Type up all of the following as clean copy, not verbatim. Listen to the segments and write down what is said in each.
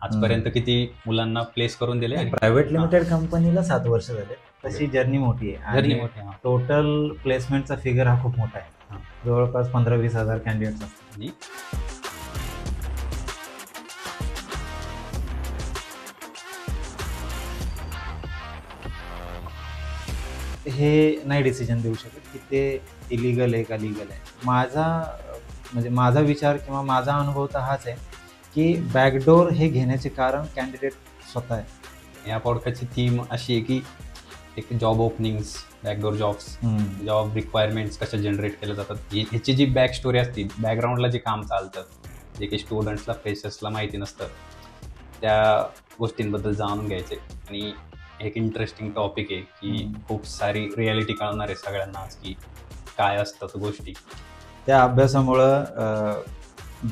आजपर्यंत किती मुलांना प्लेस करून दिले आणि प्रायव्हेट लिमिटेड कंपनीला 7 वर्ष झाले. तशी जर्नी मोठी आहे जर्नी आणि मोठी आहे. टोटल प्लेसमेंटचा फिगर हा खूप मोठा आहे. जवळपास 15-20 हजार कॅन्डिडेट्स असतात. आणि हे नाही डिसिजन देऊ शकत की ते इलिगल आहे का लिगल आहे. माझा विचार किंवा माझा अनुभव तर हाच आहे की बॅकडोर हे घेण्याचे कारण कॅन्डिडेट स्वतः आहे. या पॉडकास्टची थीम अशी आहे की एक job openings, backdoor jobs, job requirements कशा जनरेट केल्या जातात, ह्याची जी बॅक स्टोरी असते, बॅकग्राऊंडला जे काम चालतं, जे काही स्टुडंट्सला फ्रेशर्सला माहिती नसतं, त्या गोष्टींबद्दल जाणून घ्यायचे. आणि एक इंटरेस्टिंग टॉपिक आहे की खूप सारी रियालिटी कळणार आहे सगळ्यांना आज की काय असतात गोष्टी. त्या अभ्यासामुळं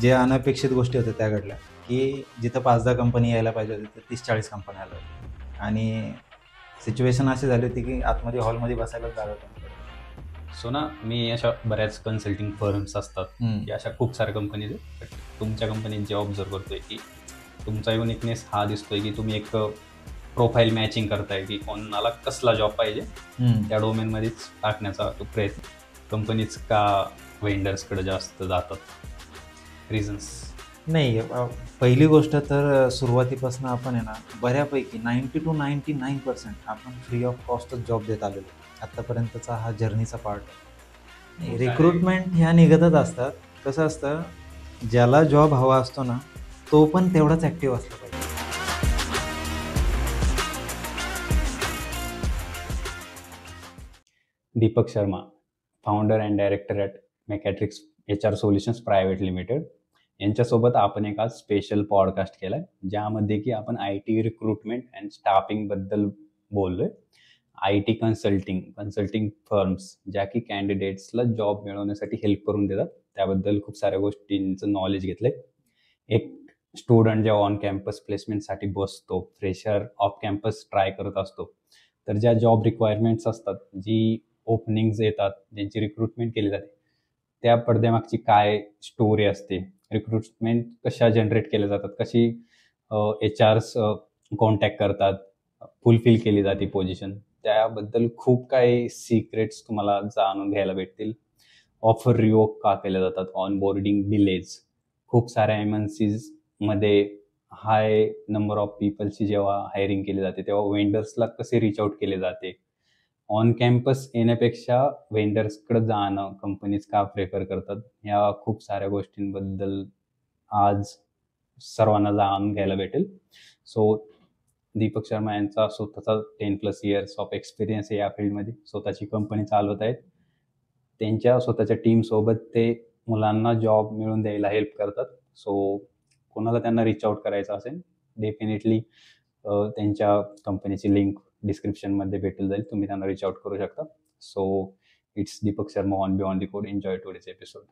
जे अनपेक्षित गोष्टी होत्या त्या घडल्या की जिथं 5-10 कंपनी यायला पाहिजे होती तिथं 30-40 कंपन्या आल्या होत्या आणि सिच्युएशन अशी झाली होती की आतमध्ये हॉलमध्ये बसायला जागा कमी. सो ना, मी अशा बऱ्याच कन्सल्टिंग फर्म्स असतात की अशा खूप साऱ्या कंपनीज आहेत. तुमच्या कंपनीत जे ऑब्झर्व करतोय की तुमचा युनिकनेस हा दिसतोय की तुम्ही एक प्रोफाईल मॅचिंग करताय की कोणाला कसला जॉब पाहिजे त्या डोमेनमध्येच टाकण्याचा प्रयत्न. कंपनीज का वेंडर्सकडे जास्त जातात? रिझन्स नाही, पहिली गोष्ट तर सुरुवातीपासून आपण आहे ना बऱ्यापैकी 90 to 99% आपण फ्री ऑफ कॉस्टच जॉब देत आलेलो. आत्तापर्यंतचा हा जर्नीचा पार्ट आहे. रिक्रुटमेंट ह्या निघतच असतात. कसं असतं, ज्याला जॉब हवा असतो ना तो पण तेवढाच ॲक्टिव्ह असला पाहिजे. Deepak Sharma, founder and director at Mechatrix HR solutions private limited, यांच्यासोबत आपण एक आज स्पेशल पॉडकास्ट केला आहे ज्यामध्ये की आपण IT रिक्रुटमेंट अँड स्टाफिंगबद्दल बोललोय. IT कन्सल्टिंग फर्म्स ज्या की कॅन्डिडेट्सला जॉब मिळवण्यासाठी हेल्प करून देतात, त्याबद्दल खूप साऱ्या गोष्टींचं नॉलेज घेतलंय. एक स्टुडंट जेव्हा ऑन कॅम्पस प्लेसमेंटसाठी बसतो, फ्रेशर ऑफ कॅम्पस ट्राय करत असतो, तर ज्या जॉब रिक्वायरमेंट्स असतात, जी ओपनिंग्ज येतात, ज्यांची रिक्रुटमेंट केली जाते, त्या पडद्यामागची काय स्टोरी असते, रिक्रुटमेंट कशा जनरेट केल्या जातात, कशी HRs कॉन्टॅक्ट करतात, फुलफिल केली जाते पोझिशन, त्याबद्दल खूप काही सिक्रेट्स तुम्हाला जाणून घ्यायला भेटतील. ऑफर रिवोक का केल्या जातात, ऑन बोर्डिंग डिलेज, खूप साऱ्या MNCs मध्ये हाय नंबर ऑफ पीपलची जेव्हा हायरिंग केली जाते तेव्हा वेंडर्सला कसे रिच आउट केले जाते, ऑन कॅम्पस येण्यापेक्षा वेंडर्सकडे जाणं कंपनीज का प्रेफर करतात, ह्या खूप साऱ्या गोष्टींबद्दल आज सर्वांना जाणून घ्यायला भेटेल. सो दीपक शर्मा यांचा स्वतःचा 10+ इयर्स ऑफ एक्सपिरियन्स आहे या फील्डमध्ये. स्वतःची कंपनी चालवत आहेत. त्यांच्या स्वतःच्या टीमसोबत ते मुलांना जॉब मिळवून द्यायला हेल्प करतात. सो कोणाला त्यांना रिच आउट करायचं असेल, डेफिनेटली त्यांच्या कंपनीची लिंक डिस्क्रिप्शनमध्ये भेटून जाईल, तुम्ही त्यांना रिच आउट करू शकता. So it's Deepak Sharma on beyond the code. Enjoy today's episode.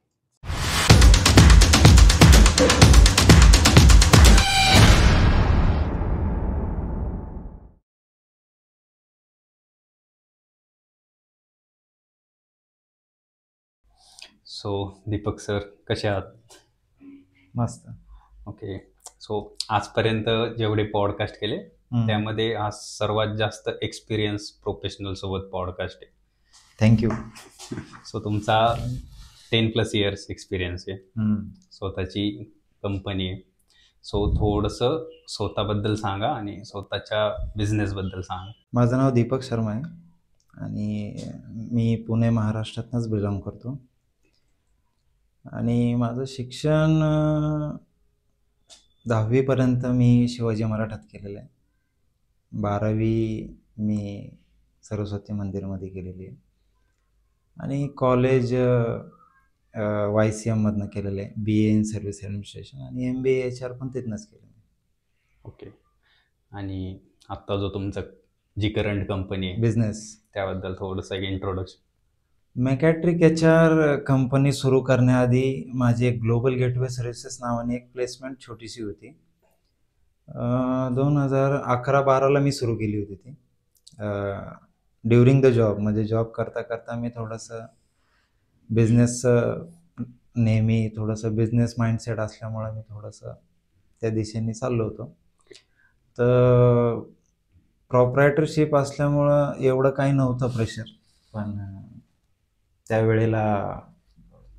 So Deepak sir, कसे आहात? मस्त. ओके. सो आजपर्यंत जेवढे पॉडकास्ट केले त्यामध्ये हा सर्वात जास्त एक्सपिरियन्स प्रोफेशनल सोबत पॉडकास्ट आहे. थँक्यू. सो तुमचा 10+ इयर्स एक्सपिरियन्स आहे, स्वतःची कंपनी आहे. सो थोडंसं स्वतःबद्दल सांगा आणि स्वतःच्या बिझनेसबद्दल सांगा. माझं नाव दीपक शर्मा आहे आणि मी पुणे महाराष्ट्रातनंच बिलॉंग करतो. आणि माझं शिक्षण 10वीपर्यंत मी शिवाजी मराठात केलेलं आहे. 12वी मी सरस्वती मंदिरमध्ये केलेली आहे आणि कॉलेज YCMमधनं केलेलं आहे, BA इन सर्व्हिस ॲडमिनिस्ट्रेशन, आणि MBA HR पण तिथनंच केलं. ओके. आणि आत्ता जो तुमचा जी करंट कंपनी आहे बिझनेस, त्याबद्दल थोडंसं एक इंट्रोडक्शन. मेकॅट्रिक HR कंपनी सुरू करण्याआधी माझी एक ग्लोबल गेटवे सर्व्हिसेस नावाने एक प्लेसमेंट छोटीशी होती. 2011-12ला मी सुरू केली होती ती. ड्युरिंग द जॉब, म्हणजे जॉब करता करता मी थोडंसं नेहमी थोडंसं बिझनेस माइंडसेट असल्यामुळं मी थोडंसं त्या दिशेने चाललो होतो. तर प्रॉपरायटरशिप असल्यामुळं एवढं काही नव्हतं प्रेशर. पण त्यावेळेला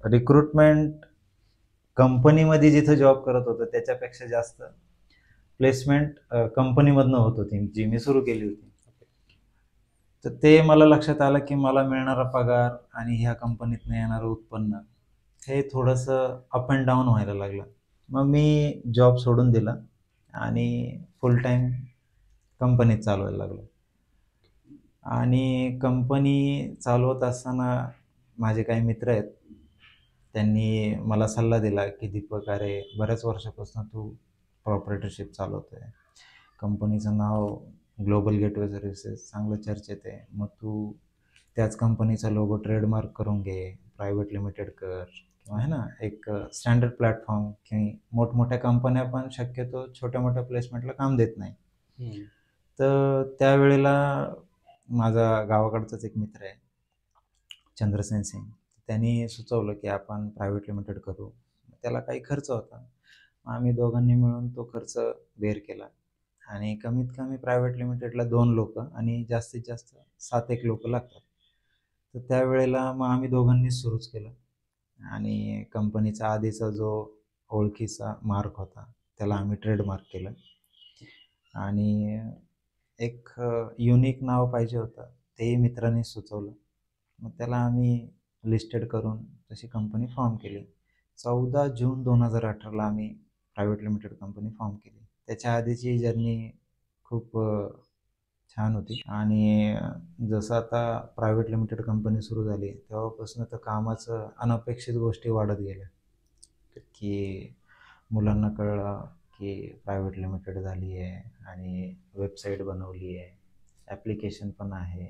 रिक्रुटमेंट कंपनीमध्ये जिथं जॉब करत होतं त्याच्यापेक्षा जास्त प्लेसमेंट कंपनीमधनं होत होती जी मी सुरू केली होती. तर ते मला लक्षात आलं की मला मिळणारा पगार आणि ह्या कंपनीतनं येणारं उत्पन्न हे थोडंसं अप अँड डाऊन व्हायला लागलं. मग मी जॉब सोडून दिला आणि फुल टाईम कंपनीत चालवायला लागलो. आणि कंपनी चालवत असताना माझे काही मित्र आहेत, त्यांनी मला सल्ला दिला की दीपक, अरे बऱ्याच वर्षापासून तू प्रॉपरेटरशिप चालवतोय, कंपनीचं नाव ग्लोबल गेटवे सर्व्हिसेस चांगलं चर्चेत आहे, मग तू त्याच कंपनीचा लोगो ट्रेडमार्क करून घे, प्रायव्हेट लिमिटेड कर, किंवा आहे ना एक स्टँडर्ड प्लॅटफॉर्म. की मोठमोठ्या कंपन्या पण शक्यतो छोट्या मोठ्या प्लेसमेंटला काम देत नाही. तर त्यावेळेला माझा गावाकडचाच एक मित्र आहे चंद्रसेन सिंग, त्यांनी सुचवलं की आपण प्रायव्हेट लिमिटेड करू. त्याला काही खर्च होता, आम्ही दोघांनी मिळून तो खर्च बेअर केला आणि कमीत कमी प्रायव्हेट लिमिटेडला 2 लोक आणि जास्तीत जास्त 7-1 लोक लागतात. तर त्यावेळेला मग आम्ही दोघांनीच सुरूच केलं आणि कंपनीचा आधीचा जो ओळखीचा मार्क होता त्याला आम्ही ट्रेडमार्क केलं आणि एक युनिक नाव पाहिजे होतं, तेही मित्रांनी सुचवलं. मग त्याला आम्ही लिस्टेड करून तशी कंपनी फॉर्म केली. 14 जून 2018ला आम्ही प्रायव्हेट लिमिटेड कंपनी फॉर्म केली. त्याच्या आधीची जर्नी खूप छान होती आणि जसं आता प्रायव्हेट लिमिटेड कंपनी सुरू झाली तेव्हापासून तर कामाचं अनपेक्षित गोष्टी वाढत गेल्या. की मुलांना कळलं की प्रायव्हेट लिमिटेड झाली आहे आणि वेबसाईट बनवली आहे, ॲप्लिकेशन पण आहे.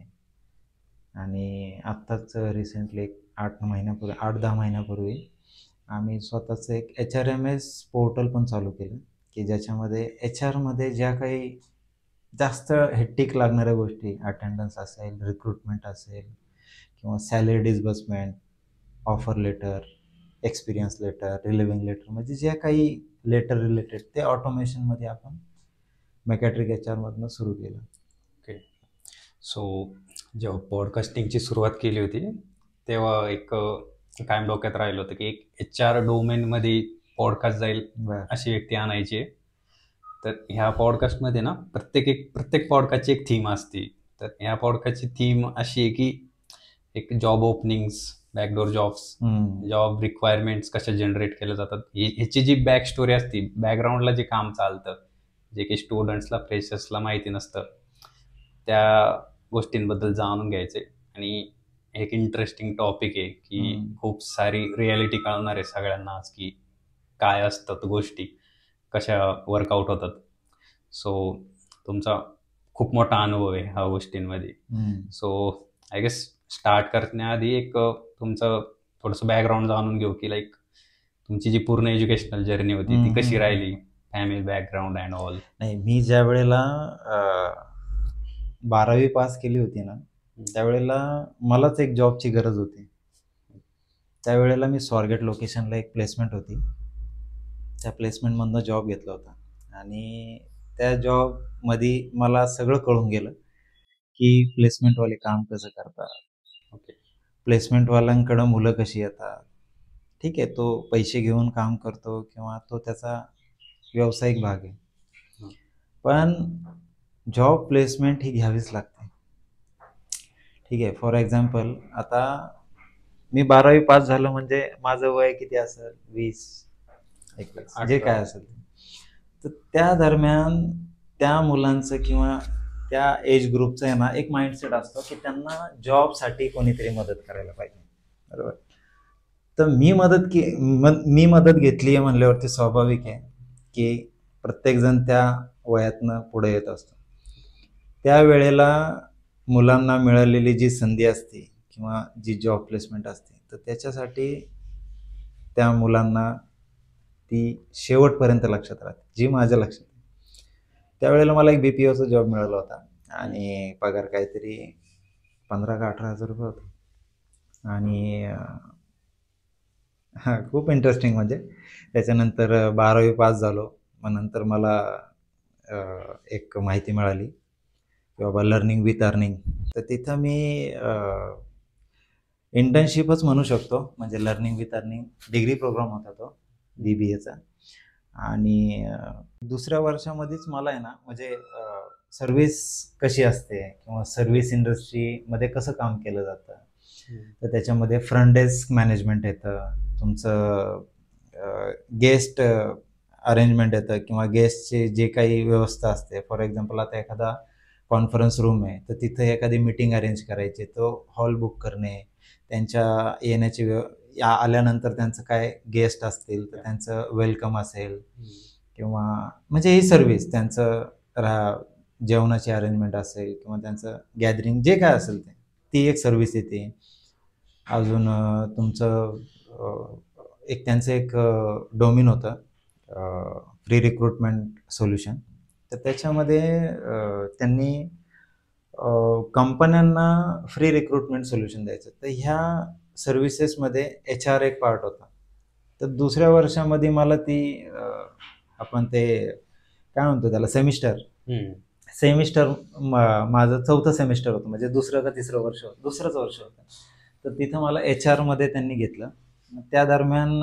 आणि आत्ताच रिसेंटली एक 8-10 महिन्यापूर्वी आम्ही स्वतःचं एक HRMS पोर्टल पण चालू केलं की ज्याच्यामध्ये HR मध्ये ज्या काही जास्त हेक्टिक लागणाऱ्या गोष्टी, अटेंडन्स असेल, रिक्रुटमेंट असेल किंवा salary disbursement, offer letter, experience letter, relieving letter, म्हणजे जे काही लेटर रिलेटेड ते ऑटोमेशनमध्ये आपण मेकॅट्रिक HR मधनं सुरू केलं. ओके. सो जेव्हा पॉडकास्टिंगची सुरुवात केली होती तेव्हा एक कायम डोक्यात राहिलं होतं की एक HR डोमेनमध्ये पॉडकास्ट जाईल अशी व्यक्ती आणायची आहे. तर ह्या पॉडकास्टमध्ये ना प्रत्येक पॉडकास्टची एक थीम असते. तर ह्या पॉडकास्टची थीम अशी आहे की एक job openings, backdoor jobs, job requirements कशा जनरेट केल्या जातात, ह्याची जी बॅक स्टोरी असते, बॅकग्राऊंडला जे काम चालतं, जे काही स्टुडंट्सला, फ्रेशर्सला माहिती नसतं, त्या गोष्टींबद्दल जाणून घ्यायचे. आणि एक इंटरेस्टिंग टॉपिक आहे की खूप सारी रियालिटी कळणार आहे सगळ्यांना आज की काय असतात गोष्टी, कशा वर्कआउट होतात. सो तुमचा खूप मोठा अनुभव आहे ह्या गोष्टींमध्ये. सो आय गेस स्टार्ट करण्याआधी एक तुमचं थोडंसं बॅकग्राऊंड जाणून घेऊ की लाईक तुमची जी पूर्ण एज्युकेशनल जर्नी होती ती कशी राहिली, फॅमिली बॅकग्राऊंड अँड ऑल. नाही, मी ज्या वेळेला 12वी पास केली होती ना त्यावेळेला मलाच एक जॉबची गरज होती. त्यावेळेला मी स्वारगेट लोकेशनला एक प्लेसमेंट होती, त्या प्लेसमेंटमधनं जॉब घेतला होता आणि त्या जॉबमध्ये मला सगळं कळून गेलं की प्लेसमेंटवाले काम कसं करतात, ओके, प्लेसमेंटवाल्यांकडं मुलं कशी येतात. ठीक आहे, तो पैसे घेऊन काम करतो किंवा तो त्याचा व्यावसायिक भाग आहे, पण जॉब प्लेसमेंट ही घ्यावीच लागते. ठीक आहे, फॉर एक्झाम्पल आता मी 12वी पास झालं म्हणजे माझं वय किती असेल, 20-21 जे काय असेल. तर त्या दरम्यान त्या मुलांचं किंवा त्या एज ग्रुपचं आहे ना एक माइंडसेट असतो की त्यांना जॉबसाठी कोणीतरी मदत करायला पाहिजे, बरोबर. तर मी मदत घेतली आहे म्हणल्यावरती स्वाभाविक आहे की प्रत्येकजण त्या वयातनं पुढे येत असतो. त्यावेळेला मुलांना मिळालेली जी संधी असते किंवा जी जॉब प्लेसमेंट असते तर त्याच्यासाठी त्या मुलांना ती शेवटपर्यंत लक्षात राहते, जी माझ्या लक्षात. त्यावेळेला मला एक BPOचा जॉब मिळाला होता आणि पगार काहीतरी 15 का 18 हजार रुपये होता. आणि हां, खूप इंटरेस्टिंग. म्हणजे त्याच्यानंतर 12वी पास झालो, मग नंतर मला एक माहिती मिळाली की बाबा लर्निंग विथ अर्निंग. तर तिथं मी इंटर्नशिपच म्हणू शकतो, म्हणजे learning with earning degree program होता तो BBAचा. आणि दुसऱ्या वर्षामध्येच मला आहे ना, म्हणजे सर्व्हिस कशी असते किंवा सर्व्हिस इंडस्ट्रीमध्ये कसं काम केलं जातं, तर त्याच्यामध्ये फ्रंट डेस्क मॅनेजमेंट येतं, तुमचं गेस्ट अरेंजमेंट येतं किंवा गेस्टची जे काही व्यवस्था असते. फॉर एक्झाम्पल आता एखादा कॉन्फरन्स रूम आहे, तर तिथं एखादी मीटिंग अरेंज करायची, तो हॉल बुक करणे, त्यांच्या येण्याची आल्यानंतर त्यांचं काय गेस्ट असतील तर त्यांचं वेलकम असेल किंवा म्हणजे ही सर्व्हिस, त्यांचं जेवणाची अरेंजमेंट असेल किंवा त्यांचं गॅदरिंग जे काय असेल ती एक सर्व्हिस येते. अजून तुमचं एक त्यांचं एक डोमेन होतं फ्री रिक्रुटमेंट सोल्युशन. तर त्याच्यामध्ये त्यांनी कंपन्यांना फ्री रिक्रुटमेंट सोल्युशन द्यायचं. तर ह्या सर्व्हिसेसमध्ये HR एक पार्ट होता. तर दुसऱ्या वर्षामध्ये मला ती आपण ते काय म्हणतो त्याला सेमिस्टर माझं 4थं सेमिस्टर होतं, म्हणजे दुसरं का तिसरं वर्ष होतं, दुसरंच वर्ष होतं. तर तिथं मला HR मध्ये त्यांनी घेतलं. त्या दरम्यान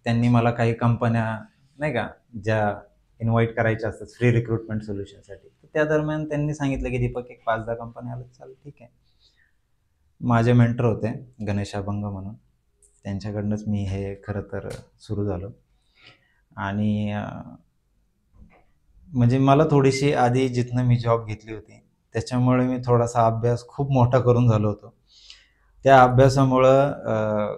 त्यांनी मला काही कंपन्या नाही का ज्या इन्व्हाइट करायच्या असतात फ्री रिक्रुटमेंट सोल्युशनसाठी, तर त्या दरम्यान त्यांनी सांगितलं की दीपक एक 5-10 कंपन्या आल्या, चालेल ठीक आहे. माझे मेंटर होते गणेश अभंग म्हणून, त्यांच्याकडनंच मी हे खरं तर सुरू झालं. आणि म्हणजे मला थोडीशी आधी जिथनं मी जॉब घेतली होती त्याच्यामुळे मी थोडासा अभ्यास खूप मोठा करून झालो होतो. त्या अभ्यासामुळं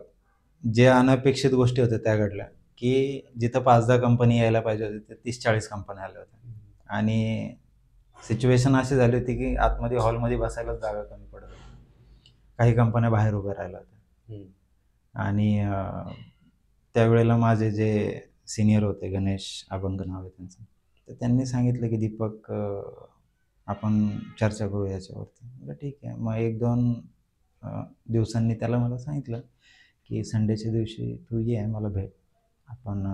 जे अनपेक्षित गोष्टी होत्या त्या घडल्या की जिथं 5-10 कंपनी यायला पाहिजे होती ते 30-40 कंपन्या आल्या होत्या. आणि सिच्युएशन अशी झाली होती की आतमध्ये हॉलमध्ये बसायलाच जागा कमी पडत होती, काही कंपन्या बाहेर उभ्या राहिल्या होत्या. आणि त्यावेळेला माझे जे सिनियर होते, गणेश अभंग नाव आहे त्यांचं, तर त्यांनी सांगितलं की दीपक आपण चर्चा करू याच्यावरती. म्हटलं ठीक आहे. मग 1-2 दिवसांनी त्याला मला सांगितलं की संडेच्या दिवशी तू ये, मला भेट, आपण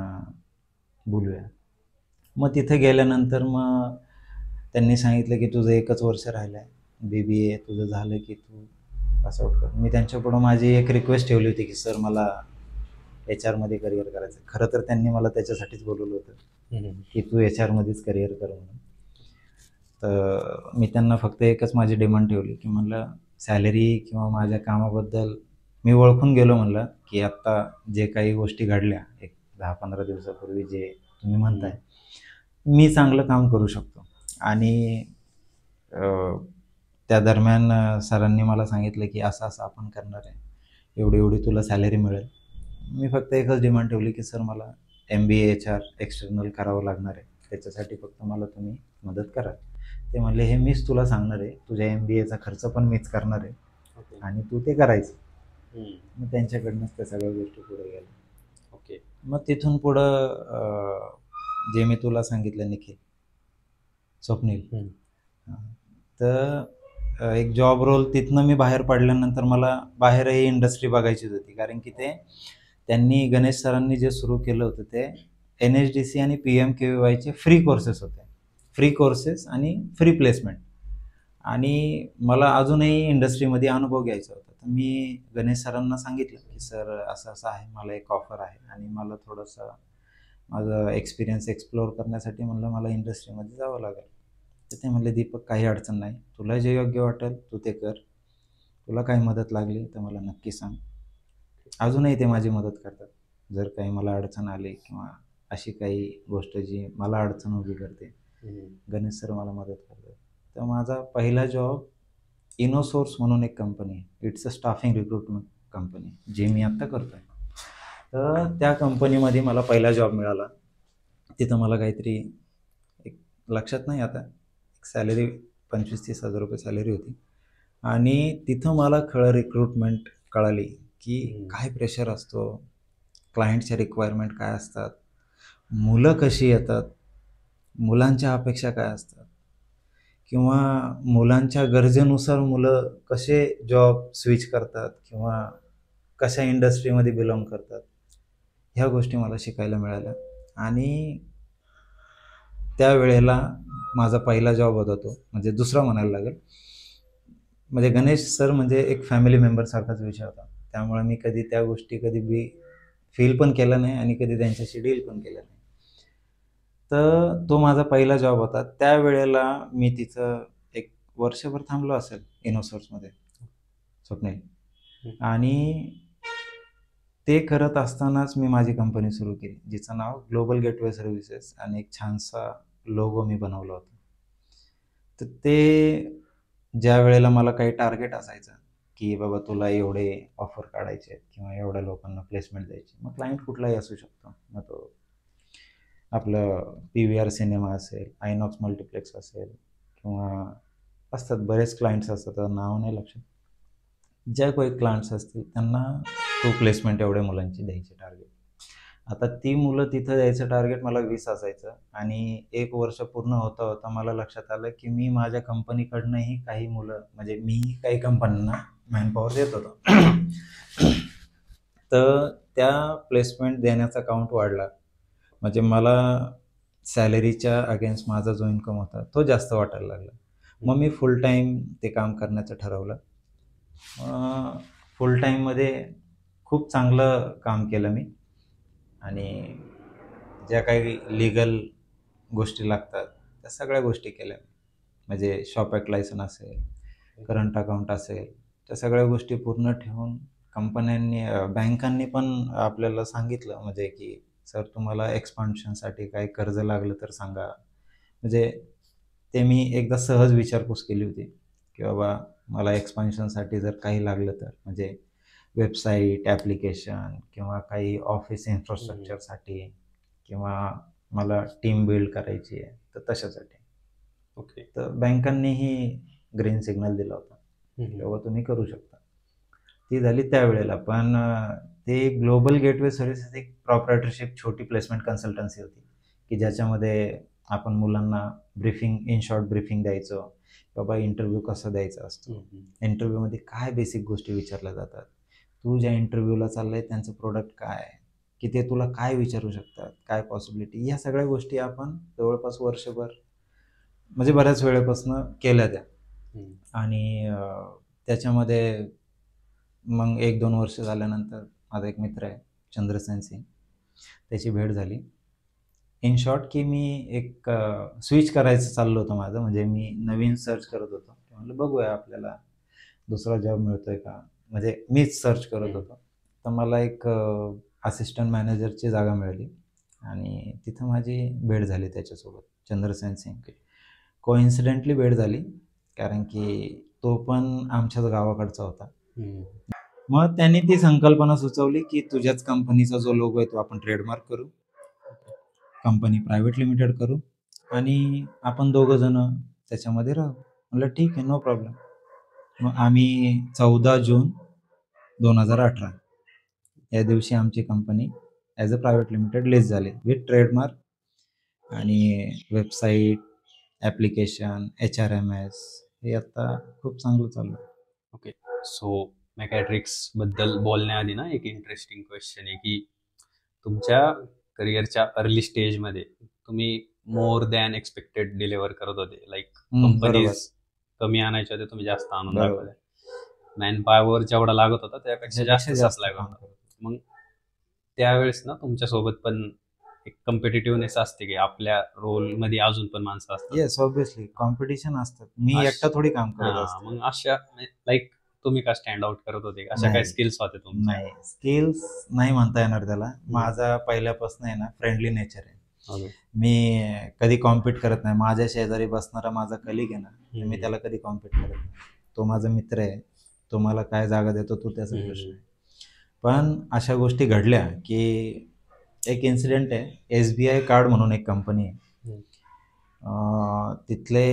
बोलूया. मग तिथे गेल्यानंतर मग त्यांनी सांगितलं की तुझं 1च वर्ष राहिलं आहे, BBA तुझं झालं की तू पास आउट कर. मी त्यांच्यापुढं माझी एक रिक्वेस्ट ठेवली होती की सर मला HR मध्ये करिअर करायचं. खरं तर त्यांनी मला त्याच्यासाठीच बोलवलं होतं की तू HR मध्येच करिअर कर म्हणून. तर मी त्यांना फक्त एकच माझी डिमांड ठेवली की म्हणलं सॅलरी किंवा माझ्या कामाबद्दल मी ओळखून गेलो म्हणलं की आत्ता जे काही गोष्टी घडल्या एक 10-15 दिवसापूर्वी जे तुम्ही म्हणताय, मी चांगलं काम करू शकतो. आणि त्या दरम्यान सरांनी मला सांगितलं की असं असं आपण करणार आहे, एवढी एवढी तुला सॅलरी मिळेल. मी फक्त एकच डिमांड ठेवली की सर मला MBA HR एक्सटर्नल करावं लागणार आहे, त्याच्यासाठी फक्त मला तुम्ही मदत करा. ते म्हणले हे मीच तुला सांगणार आहे, तुझ्या MBAचा खर्च पण मीच करणार आहे आणि तू ते करायचं. मग त्यांच्याकडनंच त्या सगळ्या गोष्टी पुढे गेल्या. ओके. मग तिथून पुढं जे मी तुला सांगितलं निखिल, स्वप्नील, तर एक जॉब रोल तिथनं मी बाहेर पडल्यानंतर मला बाहेरही इंडस्ट्री बघायचीच होती, कारण की ते त्यांनी गणेश सरांनी जे सुरू केलं होतं ते NHDC आणि PMKVYचे फ्री कोर्सेस होते, फ्री कोर्सेस आणि फ्री प्लेसमेंट. आणि मला अजूनही इंडस्ट्रीमध्ये अनुभव घ्यायचा होता. तर मी गणेश सरांना सांगितलं की सर असं असं आहे, मला एक ऑफर आहे आणि मला थोडंसं माझं एक्सपिरियन्स एक्सप्लोअर करण्यासाठी म्हणलं मला इंडस्ट्रीमध्ये जावं लागेल. तर ते म्हणले दीपक काही अडचण नाही, तुला जे योग्य वाटेल तू ते कर, तुला काही मदत लागली तर मला नक्की सांग. अजूनही ते माझी मदत करतात. जर काही मला अडचण आली किंवा अशी काही गोष्ट जी मला अडचण उभी करते, गणेश सर मला मदत करतात. तर माझा पहिला जॉब इनोसोर्स म्हणून एक कंपनी आहे, it's a staffing recruitment company, जे मी आत्ता करतो आहे. तर त्या कंपनीमध्ये मला पहिला जॉब मिळाला. तिथं मला काहीतरी एक लक्षात नाही आता, एक सॅलरी 25-30 हजार रुपये सॅलरी होती. आणि तिथं मला रिक्रुटमेंट कळाली की काय प्रेशर असतो, क्लायंटच्या रिक्वायरमेंट काय असतात, मुलं कशी येतात, मुलांच्या अपेक्षा काय असतात किंवा मुलांच्या गरजेनुसार मुलं कसे जॉब स्विच करतात किंवा कशा इंडस्ट्रीमध्ये बिलॉंग करतात, ह्या गोष्टी मला शिकायला मिळाल्या. आणि त्यावेळेला माझा पहिला जॉब होता तो, म्हणजे दुसरा म्हणायला लागेल. म्हणजे गणेश सर म्हणजे एक फॅमिली मेंबर सारखाच विषय होता. त्यामुळे मी कधी त्या गोष्टी कधी बी फील पण केलं नाही आणि कधी त्यांच्याशी डील पण केलं नाही. तर तो माझा पहिला जॉब होता. त्यावेळेला मी तिथं एक वर्षभर थांबलो असेल इनोसोर्समध्ये, स्वप्नील. आणि ते करत असतानाच मी माझी कंपनी सुरू केली, जिचं नाव ग्लोबल गेटवे सर्व्हिसेस, आणि एक छानसा लोगो मी बनवला होता. तर ते ज्या वेळेला मला काही टार्गेट असायचं की बाबा तुला एवढे ऑफर काढायचे आहेत किंवा एवढ्या लोकांना प्लेसमेंट द्यायची, मग क्लायंट कुठलाही असू शकतो. मग तो आपलं PVR सिनेमा असेल, आयनॉक्स मल्टिप्लेक्स असेल, किंवा असतात बरेच क्लायंट्स असतात, नाव नाही लक्षात. ज्या काही क्लायंट्स असतील त्यांना तो प्लेसमेंट एवढ्या मुलांची द्यायची टार्गेट. आता ती मुलं तिथं द्यायचं टार्गेट मला 20 असायचं, आणि 1 वर्ष पूर्ण होता होता मला लक्षात आलं की मी माझ्या कंपनीकडनंही काही मुलं, म्हणजे मी काही कंपन्यांना मॅनपॉवर देत होतो. तर त्या प्लेसमेंट देण्याचा काउंट वाढला, म्हणजे मला सॅलरीच्या अगेन्स्ट माझा जो इन्कम होता तो जास्त वाटायला लागला. मग मी फुल टाईम ते काम करण्याचं ठरवलं. फुल टाईममध्ये खूप चांगलं काम केलं मी, आणि ज्या काही लिगल गोष्टी लागतात त्या सगळ्या गोष्टी केल्या. म्हणजे शॉप ॲक्ट लायसन असेल, करंट अकाउंट असेल, त्या सगळ्या गोष्टी पूर्ण ठेवून कंपन्यांनी, बँकांनी पण आपल्याला सांगितलं, म्हणजे की सर तुम्हाला एक्सपान्शनसाठी काही कर्ज लागलं तर सांगा. म्हणजे ते मी एकदा सहज विचारपूस केली होती की बाबा मला एक्सपान्शनसाठी जर काही लागलं तर, म्हणजे वेबसाईट, ॲप्लिकेशन, किंवा काही ऑफिस इन्फ्रास्ट्रक्चरसाठी, किंवा मला टीम बिल्ड करायची आहे तर तशासाठी. ओके. तर बँकांनीही ग्रीन सिग्नल दिला होता, तेव्हा तुम्ही करू शकता. ती झाली त्यावेळेला. पण ते ग्लोबल गेटवे सर्व्हिसेस एक प्रॉपरायटरशिप छोटी प्लेसमेंट कन्सल्टन्सी होती की ज्याच्यामध्ये आपण मुलांना ब्रीफिंग, इन शॉर्ट ब्रीफिंग द्यायचो. बाबा इंटरव्ह्यू कसा द्यायचा असतो, इंटरव्ह्यूमध्ये काय बेसिक गोष्टी विचारल्या जातात, तू ज्या इंटरव्ह्यूला चाललंय त्यांचं प्रोडक्ट काय, की ते तुला काय विचारू शकतात, काय पॉसिबिलिटी, या सगळ्या गोष्टी आपण जवळपास वर्षभर, म्हणजे बऱ्याच वेळेपासून केल्या त्या. आणि त्याच्यामध्ये मग 1-2 वर्ष झाल्यानंतर माझा एक मित्र आहे चंद्रसेन सिंग, त्याची भेट झाली. इन शॉर्ट की मी एक स्विच करायचं चाललं होतं माझं, म्हणजे मी नवीन सर्च करत होतो. म्हटलं बघूया आपल्याला दुसरा जॉब मिळतोय का, म्हणजे मीच सर्च करत होतो. तर मला एक असिस्टंट मॅनेजरची जागा मिळाली, आणि तिथं माझी भेट झाली त्याच्यासोबत, चंद्रसेन सिंग. कोइन्सिडेंटली भेट झाली, कारण की तो पण आमच्याच गावाकडचा होता. मग त्यांनी ती संकल्पना सुचवली की तुझ्याच कंपनीचा जो लोगो आहे तो आपण ट्रेडमार्क करू, कंपनी प्रायव्हेट लिमिटेड करू, आणि आपण 2 जण त्याच्यामध्ये राहू. म्हटलं ठीक आहे, नो प्रॉब्लेम. मग आम्ही 14 जून 2018 या दिवशी आमची company as a private limited list झाली विथ ट्रेडमार्क आणि वेबसाईट, ॲप्लिकेशन, HRMS. हे आता खूप चांगलं चालू आहे. ओके. सो मॅकॅट्रिक्स बद्दल बोलण्याआधी ना एक इंटरेस्टिंग क्वेश्चन आहे की तुमच्या करिअरच्या अर्ली स्टेजमध्ये तुम्ही मोर दॅन एक्सपेक्टेड डिलिव्हर करत होते. लाईक कंपनीज कमी आणायच्या होत्या, तुम्ही जास्त आणून दाखवल्या. मॅन पॉवर जेवढा लागत होता त्यापेक्षा जास्त सप्लाय होता. मग त्यावेळेस ना तुमच्यासोबत पण एक कॉम्पिटिटिव्हनेस असते की आपल्या रोल मध्ये अजून पण माणसं असतात. येस, ऑब्विसली कॉम्पिटिशन असतात. मी एकटा थोडी काम करत असतो. मग अशा लाईक तुम्ही का स्टँड आउट करत होते, अशा काय स्किल्स होते तुमच्या? नाही, स्किल्स नाही म्हणता येणार त्याला. माझा पहिल्यापासून आहे ना फ्रेंडली नेचर आहे. मी कधी कॉम्पिट करत नाही. माझ्या शेजारी बसणारा माझा कलिग आहे ना, मी त्याला कधी कॉम्पिट करत नाही. तो माझा मित्र आहे, तो मला काय जागा देतो तो त्याचा प्रश्न आहे. पण अशा गोष्टी घडल्या की एक इन्सिडेंट आहे, SBI कार्ड म्हणून एक कंपनी आहे, तिथले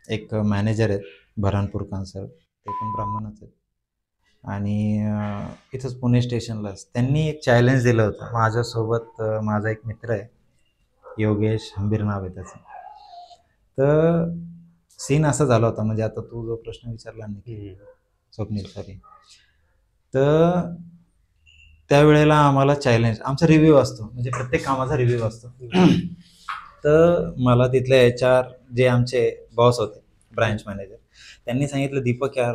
एक मॅनेजर आहेत बऱ्हाणपूरकर सर, ते पण ब्राह्मणच आहेत, आणि इथंच पुणे स्टेशनलाच त्यांनी एक चॅलेंज दिलं होतं माझ्यासोबत. माझा एक मित्र आहे योगेश हंबीर नाव आहे त्याचं. तर सीन असा झाला होता, म्हणजे आता तू जो प्रश्न विचारला नाही स्वप्नील सॉरी, तर त्यावेळेला आम्हाला चॅलेंज, आमचा रिव्ह्यू असतो, म्हणजे प्रत्येक कामाचा रिव्ह्यू असतो. तर मला तिथले HR जे आमचे बॉस होते, ब्रांच मॅनेजर, त्यांनी सांगितलं, दीपक यार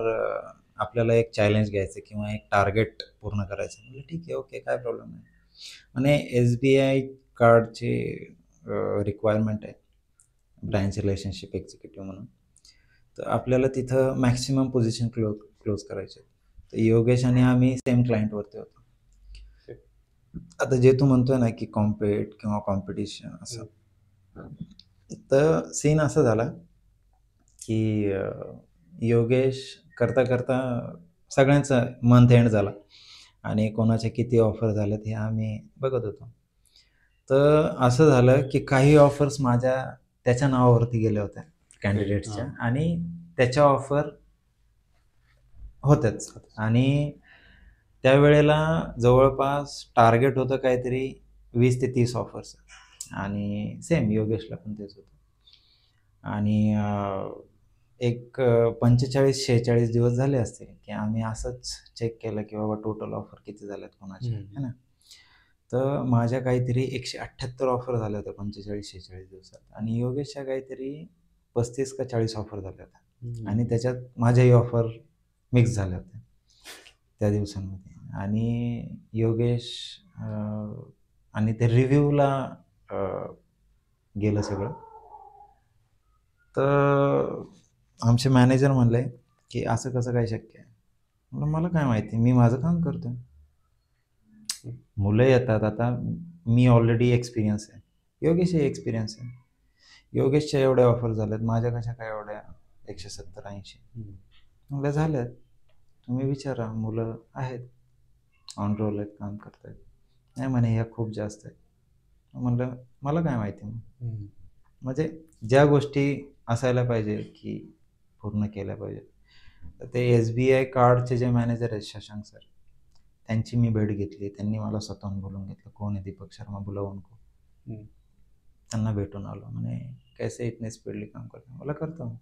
आपल्याला एक चॅलेंज घ्यायचं किंवा एक टार्गेट पूर्ण करायचं. म्हणजे ठीक आहे, ओके, काय प्रॉब्लेम नाही. म्हणे SBI कार्डची रिक्वायरमेंट आहे, ब्रँच रिलेशनशिप एक्झिक्युटिव्ह म्हणून. तर आपल्याला तिथं मॅक्सिमम पोझिशन क्लोज करायचे. तर योगेश आणि आम्ही सेम क्लायंटवरती होतो. आता जे तू म्हणतोय ना की कॉम्पिट किंवा कॉम्पिटिशन असं, तर सीन असं झाला की योगेश करता करता सगळ्यांचा मंथ एंड झाला आणि कोणाचे किती ऑफर झालेत हे आम्ही बघत होतो. तर असं झालं की काही ऑफर्स माझ्या त्याच्या नावावरती गेल्या होत्या कॅन्डिडेट्सच्या, आणि त्याच्या ऑफर होत्याच. आणि त्यावेळेला जवळपास टार्गेट होतं काहीतरी 20 ते 30 ऑफर्स, आणि सेम योगेशला पण तेच होतं. आणि एक 45-46 दिवस झाले असते की आम्ही असंच चेक केलं की बाबा टोटल ऑफर किती झाल्यात कोणाचे, है ना. तर माझ्या काहीतरी 178 ऑफर झाल्या होत्या 45-46 दिवसात, आणि योगेशच्या काहीतरी 35 का 40 ऑफर झाल्या होत्या, आणि त्याच्यात माझ्याही ऑफर मिक्स झाल्या होत्या त्या दिवसांमध्ये. आणि योगेश आणि ते रिव्ह्यूला गेलं सगळं. तर आमचे मॅनेजर म्हणले की असं कसं काय शक्य आहे. म्हणलं मला काय माहिती, मी माझं काम करतो. मुलं येतात, आता मी ऑलरेडी एक्सपिरियन्स आहे, योगेशही एक्सपिरियन्स आहे. योगेशच्या एवढ्या ऑफर झाल्यात, माझ्या कशा काय एवढ्या 170-80. म्हणलं झाल्यात, तुम्ही विचारा, मुलं आहेत, ऑन रोल आहेत, काम करतायत. नाही म्हणे ह्या खूप जास्त आहेत. म्हणलं मला काय माहिती. मग म्हणजे ज्या गोष्टी असायला पाहिजे की पूर्ण केल्या पाहिजे. तर ते SBI कार्डचे जे मॅनेजर आहेत शशांक सर, त्यांची मी भेट घेतली. त्यांनी मला स्वतःहून बोलून घेतलं, कोण आहे दीपक शर्मा, बुलाओ उनको. त्यांना भेटून आलो. म्हणे कैसे इतने स्पीडली काम करता. मला करता हूँ,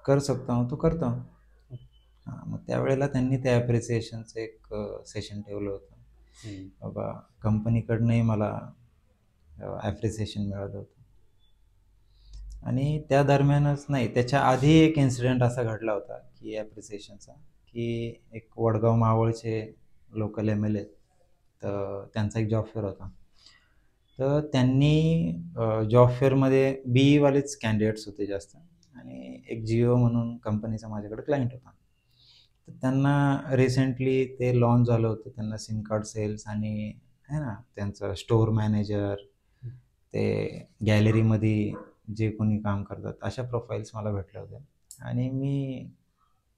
कर सकता हूँ तो करता हूँ. हां, मग त्यावेळेला त्यांनी ते ॲप्रिसिएशनचं एक सेशन ठेवलं होतं. बाबा कंपनीकडनंही मला ॲप्रिसिएशन मिळालं होतं. आणि त्या दरम्यानच नाही, त्याच्या आधी एक इन्सिडेंट असा घडला होता की ॲप्रिसिएशनचा, की एक वडगाव मावळचे लोकल MLA, तर त्यांचा एक जॉब फेअर होता. तर त्यांनी जॉब फेअरमध्ये BE वालेच कॅन्डिडेट्स होते जास्त, आणि एक जिओ म्हणून कंपनीचा माझ्याकडे क्लायंट होता. तर त्यांना रिसेंटली ते लॉन्च झालं होतं, त्यांना सिम कार्ड सेल्स आणि आहे ना त्यांचं स्टोअर मॅनेजर, ते गॅलरीमध्ये जे कोणी काम करतात, अशा प्रोफाईल्स मला भेटल्या होत्या. आणि मी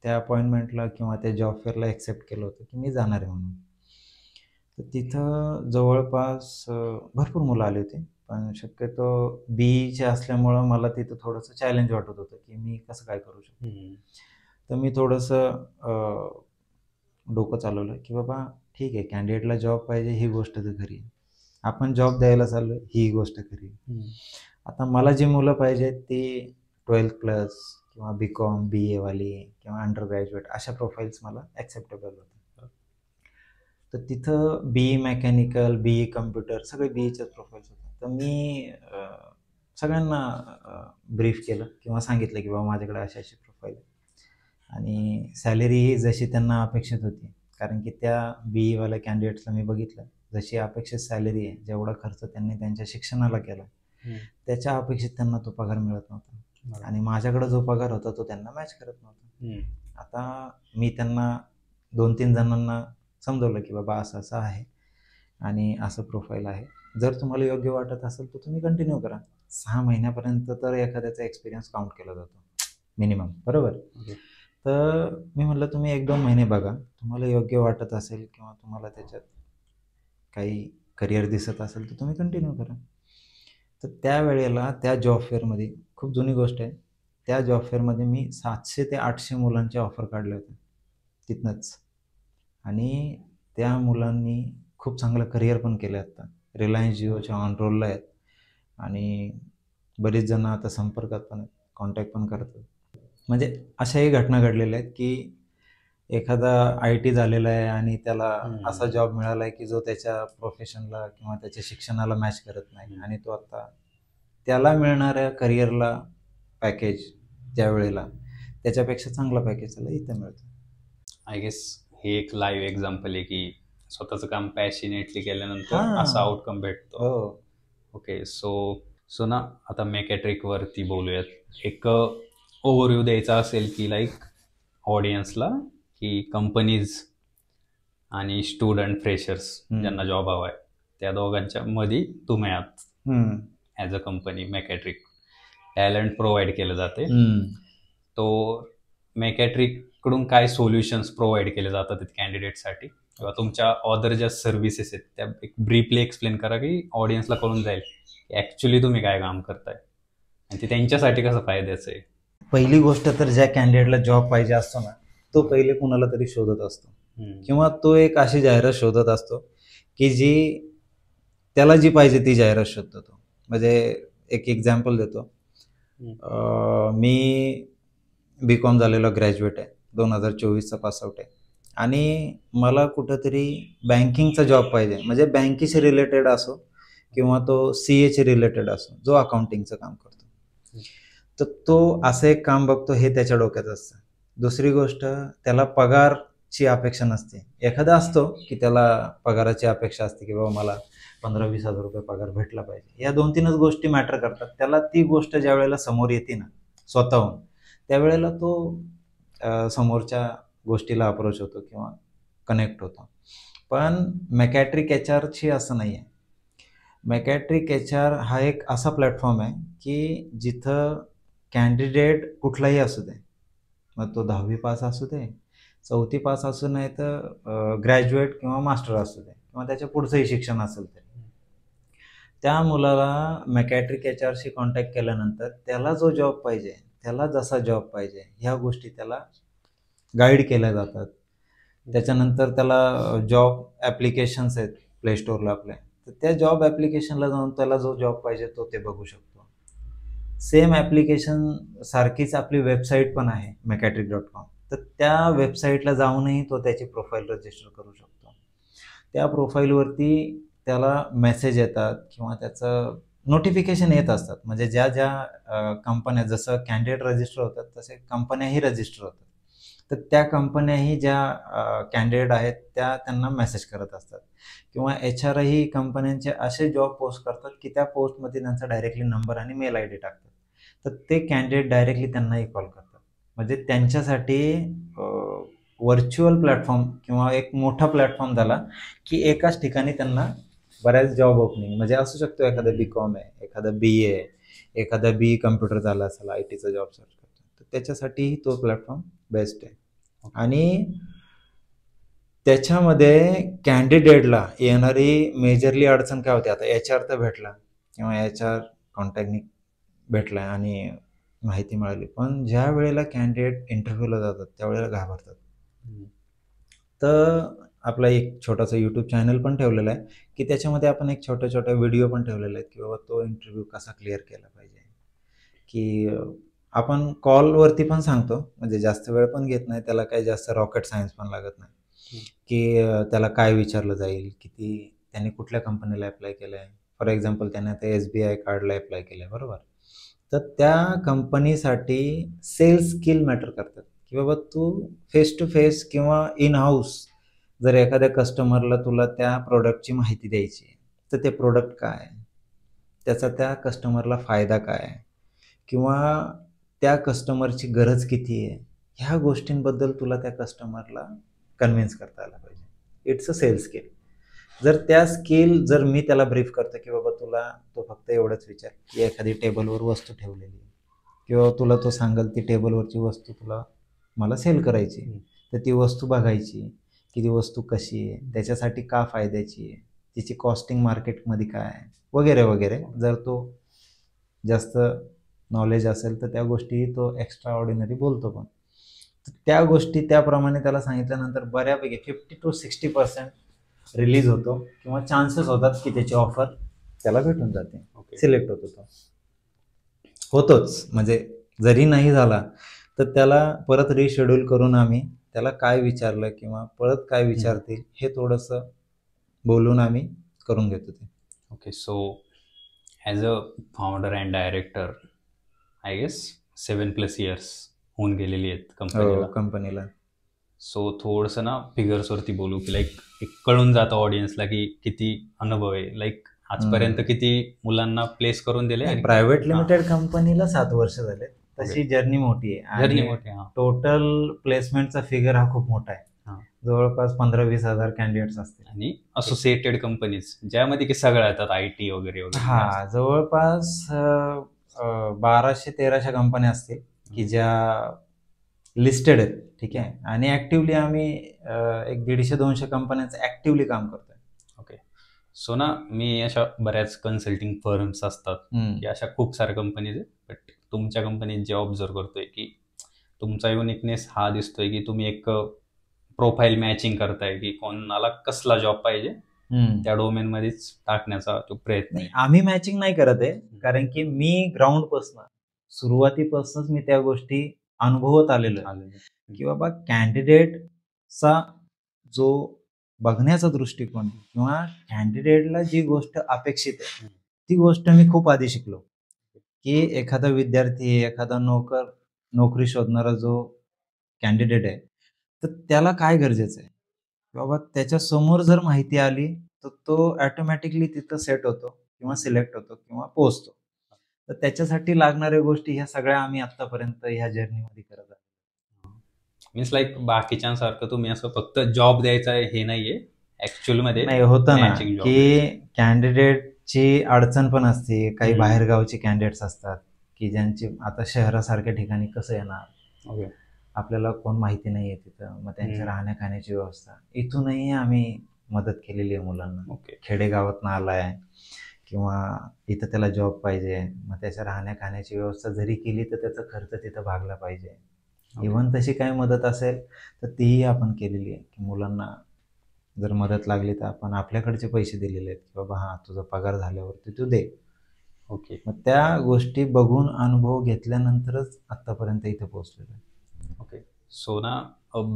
त्या अपॉइंटमेंटला किंवा त्या जॉब फेअरला एक्सेप्ट केलं होतं की मी जाणार आहे म्हणून. तर तिथं जवळपास भरपूर मुलं आली होती, पण शक्यतो BEचे असल्यामुळं मला तिथं थोडंसं चॅलेंज वाटत होतं की मी कसं काय करू शकतो. तर मी थोडंसं डोकं चालवलं की बाबा ठीक आहे, कॅन्डिडेटला जॉब पाहिजे ही गोष्ट तर खरी आहे, आपण जॉब द्यायला चाललो ही गोष्ट खरी आहे. आता मला जी मुलं पाहिजेत ती 12+ किंवा BCom BA वाली किंवा अंडर ग्रॅज्युएट, अशा प्रोफाईल्स मला ॲक्सेप्टेबल होत्या. तर तिथं BE मेकॅनिकल, BE कम्प्युटर, सगळे BEच्याच प्रोफाईल्स होते. तर मी सगळ्यांना ब्रीफ केलं किंवा सांगितलं की बाबा माझ्याकडे अशी अशी प्रोफाईल आहे, आणि सॅलरी जशी त्यांना अपेक्षित होती, कारण की त्या BE वाल्या कॅन्डिडेट्सला मी बघितलं, जशी अपेक्षित सॅलरी आहे, जेवढा खर्च त्यांनी त्यांच्या शिक्षणाला केला, त्याच्या अपेक्षित त्यांना तो पगार मिळत नव्हता, आणि माझ्याकडे जो पगार होता तो त्यांना मॅच करत नव्हता. आता मी त्यांना 2-3 जणांना समजवलं की बाबा असं असं आहे आणि असं प्रोफाईल आहे, जर तुम्हाला योग्य वाटत असेल तर तुम्ही कंटिन्यू करा. 6 महिन्यापर्यंत तर एखाद्याचा एक्सपिरियन्स काउंट केला जातो मिनिमम, बरोबर. तर मी म्हटलं तुम्ही 1-2 महिने बघा, तुम्हाला योग्य वाटत असेल किंवा तुम्हाला त्याच्यात काही करिअर दिसत असेल तर तुम्ही कंटिन्यू करा. तर त्यावेळेला त्या जॉब फेअरमध्ये, खूप जुनी गोष्ट आहे, त्या जॉब फेअरमध्ये मी 700 ते 800 मुलांचे ऑफर काढले होते तिथनंच, आणि त्या मुलांनी खूप चांगलं करिअर पण केलं आहे. आता रिलायन्स जिओच्या ऑन रोलला आहेत, आणि बरीच जणं आता संपर्कात पण आहेत, कॉन्टॅक्ट पण करतात. म्हणजे अशाही घटना घडलेल्या आहेत की एखादा IT झालेला आहे आणि त्याला असा जॉब मिळाला आहे की जो त्याच्या प्रोफेशनला किंवा त्याच्या शिक्षणाला मॅच करत नाही, आणि तो आता त्याला मिळणाऱ्या करिअरला पॅकेज ज्या वेळेला त्याच्यापेक्षा चांगला पॅकेज त्याला इथं मिळतं. आय गेस हे एक लाईव्ह एक्झाम्पल आहे की स्वतःचं काम पॅशनेटली केल्यानंतर हां. असा आउटकम भेटतो. हो. ओके, सो ना आता मेकॅट्रिक वरती बोलूयात. एक ओव्हरव्ह्यू द्यायचा असेल की लाईक ऑडियन्सला की कंपनीज आणि स्टुडंट फ्रेशर्स ज्यांना जॉब हवा आहे त्या दोघांच्या मध्ये तुम्ही आहात as a company. Mechatrix talent provide केलं जाते. तो मेकॅट्रिककडून काय सोल्युशन्स प्रोव्हाइड केले जातात कॅन्डिडेटसाठी किंवा तुमच्या अदर ज्या सर्व्हिसेस आहेत त्या एक ब्रीफली एक्सप्लेन करा की ऑडियन्सला कळून जाईल की ॲक्च्युली तुम्ही काय काम करताय आणि ते त्यांच्यासाठी कसं फायद्याचं आहे. पहिली गोष्ट तर ज्या कॅन्डिडेटला जॉब पाहिजे असतो ना तो पहिले कुणाला तरी शोधत असतो किंवा तो एक अशी जाहिरात शोधत असतो की जी त्याला जी पाहिजे ती जाहिरात शोधतो तो. म्हणजे एक एक्झाम्पल देतो. मी B.Com झालेला ग्रॅज्युएट आहे, 2024चा पासआउट आहे आणि मला कुठंतरी बँकिंगचा जॉब पाहिजे. म्हणजे बँकेशी रिलेटेड असो किंवा तो CA रिलेटेड असो जो अकाउंटिंगचं काम करतो. तर तो असं एक काम बघतो हे त्याच्या डोक्यात असतं. दुसरी गोष्ट त्याला पगारची अपेक्षा नसते. एखादा असतो की त्याला पगाराची अपेक्षा असते की बाबा मला 15-20 हजार रुपये पगार भेटला पाहिजे. या 2-3च गोष्टी मॅटर करतात. त्याला ती गोष्ट ज्या वेळेला समोर येते ना स्वतःहून त्यावेळेला तो समोरच्या गोष्टीला अप्रोच होतो किंवा कनेक्ट होतो. पण मेकॅट्रिक HR असं नाही आहे. मेकॅट्रिक HR हा एक असा प्लॅटफॉर्म आहे की जिथं कॅन्डिडेट कुठलाही असू दे, मग तो 10वी पास असू दे, 4थी पास असू नाही तर ग्रॅज्युएट किंवा मास्टर असू दे किंवा त्याच्या पुढचंही शिक्षण असेल तरी त्या मुलाला मेकॅट्रिक HRशी कॉन्टॅक्ट केल्यानंतर त्याला जो जॉब पाहिजे त्याला जसा जॉब पाहिजे ह्या गोष्टी त्याला गाईड केल्या जातात. त्याच्यानंतर त्याला जॉब ॲप्लिकेशन्स आहेत प्ले स्टोअरला आपल्या, तर त्या जॉब ॲप्लिकेशनला जाऊन त्याला जो जॉब पाहिजे तो ते बघू शकतो. सेम ॲप्लिकेशन सारखीच आपली वेबसाईट पण आहे mecatric.com. तर त्या वेबसाईटला जाऊनही तो त्याची प्रोफाईल रजिस्टर करू शकतो. त्या प्रोफाईलवरती त्याला मेसेज येतात किंवा त्याचं नोटिफिकेशन येत असतात. म्हणजे ज्या ज्या कंपन्या जसं कॅन्डिडेट रजिस्टर होतात तसे कंपन्याही रजिस्टर होतात. तर त्या कंपन्याही ज्या कॅन्डिडेट आहेत त्यांना मेसेज करत असतात किंवा HRही कंपन्यांचे असे जॉब पोस्ट करतात की त्या पोस्टमध्ये त्यांचा डायरेक्टली नंबर आणि मेल ID टाकतात. तर ते कॅन्डिडेट डायरेक्टली त्यांनाही कॉल करतात. म्हणजे त्यांच्यासाठी व्हर्च्युअल प्लॅटफॉर्म किंवा एक मोठा प्लॅटफॉर्म झाला की एकाच ठिकाणी त्यांना बऱ्याच जॉब ओपनिंग म्हणजे असू शकतो. एखादा B.Com आहे, एखादा BA आहे, एखादा BE कम्प्युटर झाला असेल ITचा जॉब सर्च करतो, तर त्याच्यासाठीही तो प्लॅटफॉर्म बेस्ट आहे. आणि त्याच्यामध्ये कॅन्डिडेटला येणारी मेजरली अडचण काय होते, आता HR तर भेटला किंवा HR कॉन्टॅक्टनी भेटला आणि माहिती मिळाली, पण ज्या वेळेला कॅन्डिडेट इंटरव्ह्यूला जातात त्यावेळेला घाबरतात. तर आपला एक छोटासा YouTube चॅनल पण ठेवलेला आहे की त्याच्यामध्ये आपण एक छोट्या व्हिडिओ पण ठेवलेले आहेत की बाबा तो इंटरव्ह्यू कसा क्लिअर केला पाहिजे. की आपण कॉलवरती पण सांगतो, म्हणजे जास्त वेळ पण घेत नाही, त्याला काही जास्त रॉकेट सायन्स पण लागत नाही की त्याला काय विचारलं जाईल, किती त्याने कुठल्या कंपनीला अप्लाय केलं आहे. फॉर एक्झाम्पल त्याने आता SBI कार्डला अप्लाय केलं आहे, बरोबर. तर त्या कंपनीसाठी सेल्स स्किल मॅटर करतात की बाबा तू फेस टू फेस किंवा इन हाऊस जर एखाद्या कस्टमरला तुला त्या प्रोडक्टची माहिती द्यायची तर ते प्रोडक्ट काय, त्याचा त्या कस्टमरला फायदा काय किंवा त्या कस्टमरची गरज किती आहे, ह्या गोष्टींबद्दल तुला त्या कस्टमरला कन्व्हिन्स करता आला पाहिजे. It's a sales skill. जर त्या स्किल जर मी त्याला ब्रीफ करतो की बाबा तुला तो फक्त एवढंच विचार की एखादी टेबलवर वस्तू ठेवलेली किंवा तुला तो सांगेल ती टेबलवरची वस्तू तुला मला सेल करायची, तर ती वस्तू बघायची की ती वस्तू कशी आहे, त्याच्यासाठी का फायद्याची आहे, तिची कॉस्टिंग मार्केटमध्ये काय आहे वगैरे वगैरे. जर तो जास्त नॉलेज असेल तर त्या गोष्टी तो एक्स्ट्रा ऑर्डिनरी बोलतो. पण त्या गोष्टी त्याप्रमाणे त्याला सांगितल्यानंतर बऱ्यापैकी 50 to 60% रिलीज होतो किंवा चान्सेस होतात की त्याची ऑफर त्याला भेटून जाते. सिलेक्ट होतो तो होतोच. म्हणजे जरी नाही झाला तर त्याला परत रिशेड्यूल करून आम्ही त्याला काय विचारलं किंवा परत काय विचारतील हे थोडंसं बोलून आम्ही करून घेतो ते. Okay, so as a founder and director I guess 7+ years होऊन गेलेली आहेत कंपनीला. कंपनीला. सो थोडंसं ना फिगर्सवरती बोलू की लाईक एक कळून जातं ऑडियन्सला की किती अनुभव आहे. लाईक आजपर्यंत किती मुलांना प्लेस करून दिले आणि प्रायव्हेट लिमिटेड कंपनीला 7 वर्ष झाले. तशी जर्नी मोठी आहे जर्नी आणि मोठी. टोटल प्लेसमेंटचा फिगर हा खूप मोठा आहे. जवळपास 15-20 हजार कॅन्डिडेट्स असतील आणि असोसिएटेड कंपनीज ज्यामध्ये की सगळ्या येतात IT वगैरे वगैरे. जवळपास 1200-1300 कंपन्या असतील की ज्या लिस्टेड आहेत. ठीक आहे. आणि ऍक्टिव्हली आम्ही एक 150-200 कंपन्यांचं ऍक्टिव्हली काम करतोय. ओके. सो ना मी अशा बऱ्याच कन्सल्टिंग फर्म्स असतात की अशा खूप साऱ्या कंपनीज आहेत. बट तुमच्या कंपनीत जे ऑब्झर्व करतोय की तुमचा युनिकनेस हा दिसतोय की तुम्ही एक प्रोफाईल मॅचिंग करताय की कोणाला कसला जॉब पाहिजे त्या डोमेन मध्येच टाकण्याचा तो प्रयत्न आहे. आम्ही मॅचिंग नाही करत आहे, कारण की मी ग्राउंड पासून सुरुवातीपासूनच मी त्या गोष्टी अनुभवत आलेलो आहे की बाबा कॅन्डिडेटचा जो बघण्याचा दृष्टिकोन किंवा कॅन्डिडेटला जी गोष्ट अपेक्षित आहे ती गोष्ट मी खूप आधी शिकलो की एखादा विद्यार्थी, एखादा नोकरी शोधणारा जो कॅन्डिडेट आहे तर त्याला काय गरजेचं आहे. बाबा त्याच्या समोर जर माहिती आली तर तो ऑटोमॅटिकली तिथं सेट होतो किंवा सिलेक्ट होतो किंवा पोहोचतो. तर त्याच्यासाठी लागणाऱ्या गोष्टी ह्या सगळ्या आम्ही आतापर्यंत ह्या जर्नीमध्ये करत आहोत. मीन्स लाईक बाकीच्यांसारखं तुम्ही असं फक्त जॉब द्यायचा हे नाहीये ऍक्च्युअल मध्ये. नाही होतं ना की कॅन्डिडेटची अडचण पण असते. काही बाहेरगावचे कॅन्डिडेट्स असतात की ज्यांची आता शहरासारख्या ठिकाणी कसं येणार, आपल्याला कोण माहिती नाहीये तिथं, मग त्यांच्या राहण्या खाण्याची व्यवस्था इथूनही आम्ही मदत केलेली आहे मुलांना. खेडेगावातनं आलाय किंवा इथं त्याला जॉब पाहिजे, मग त्याच्या राहण्या खाण्याची व्यवस्था जरी केली तर त्याचा खर्च तिथं भागला पाहिजे. इव्हन तशी काही मदत असेल तर तीही आपण केलेली आहे की मुलांना जर मदत लागली तर आपण आपल्याकडचे पैसे दिलेले आहेत की बाबा हा तुझा पगार झाल्यावरती तू दे. ओके. मग त्या गोष्टी बघून अनुभव घेतल्यानंतरच आतापर्यंत इथे पोहोचलेलो आहे. ओके. सो ना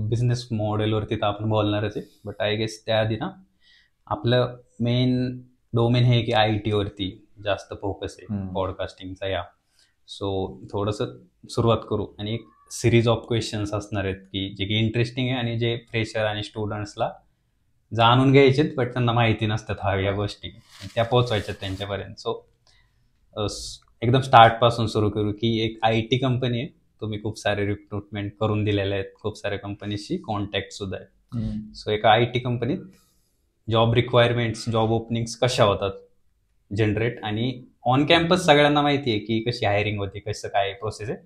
बिझनेस मॉडेलवरती तर आपण बोलणारच आहे, बट आय गेस त्याआधी ना आपलं मेन डोमेन हे की IT वरती जास्त फोकस आहे पॉडकास्टिंगचा या. सो थोडंसं सुरुवात करू आणि एक सिरीज ऑफ क्वेश्चन्स असणार आहेत की जे की इंटरेस्टिंग आहे आणि जे फ्रेशर आणि स्टुडंट्सला जाणून घ्यायचे बट त्यांना माहिती नसतात या गोष्टी, त्या पोहोचवायच्यात त्यांच्यापर्यंत. सो एकदम स्टार्टपासून सुरू करू की एक IT कंपनी आहे, तुम्ही खूप सारे रिक्रुटमेंट करून दिलेले आहेत, खूप साऱ्या कंपनीशी कॉन्टॅक्ट सुद्धा आहेत. सो एका IT कंपनीत जॉब रिक्वायरमेंट्स, जॉब ओपनिंग्स कशा होतात जनरेट, आणि ऑन कॅम्पस सगळ्यांना माहिती आहे की कशी हायरिंग होती, कसं काय प्रोसेस आहे,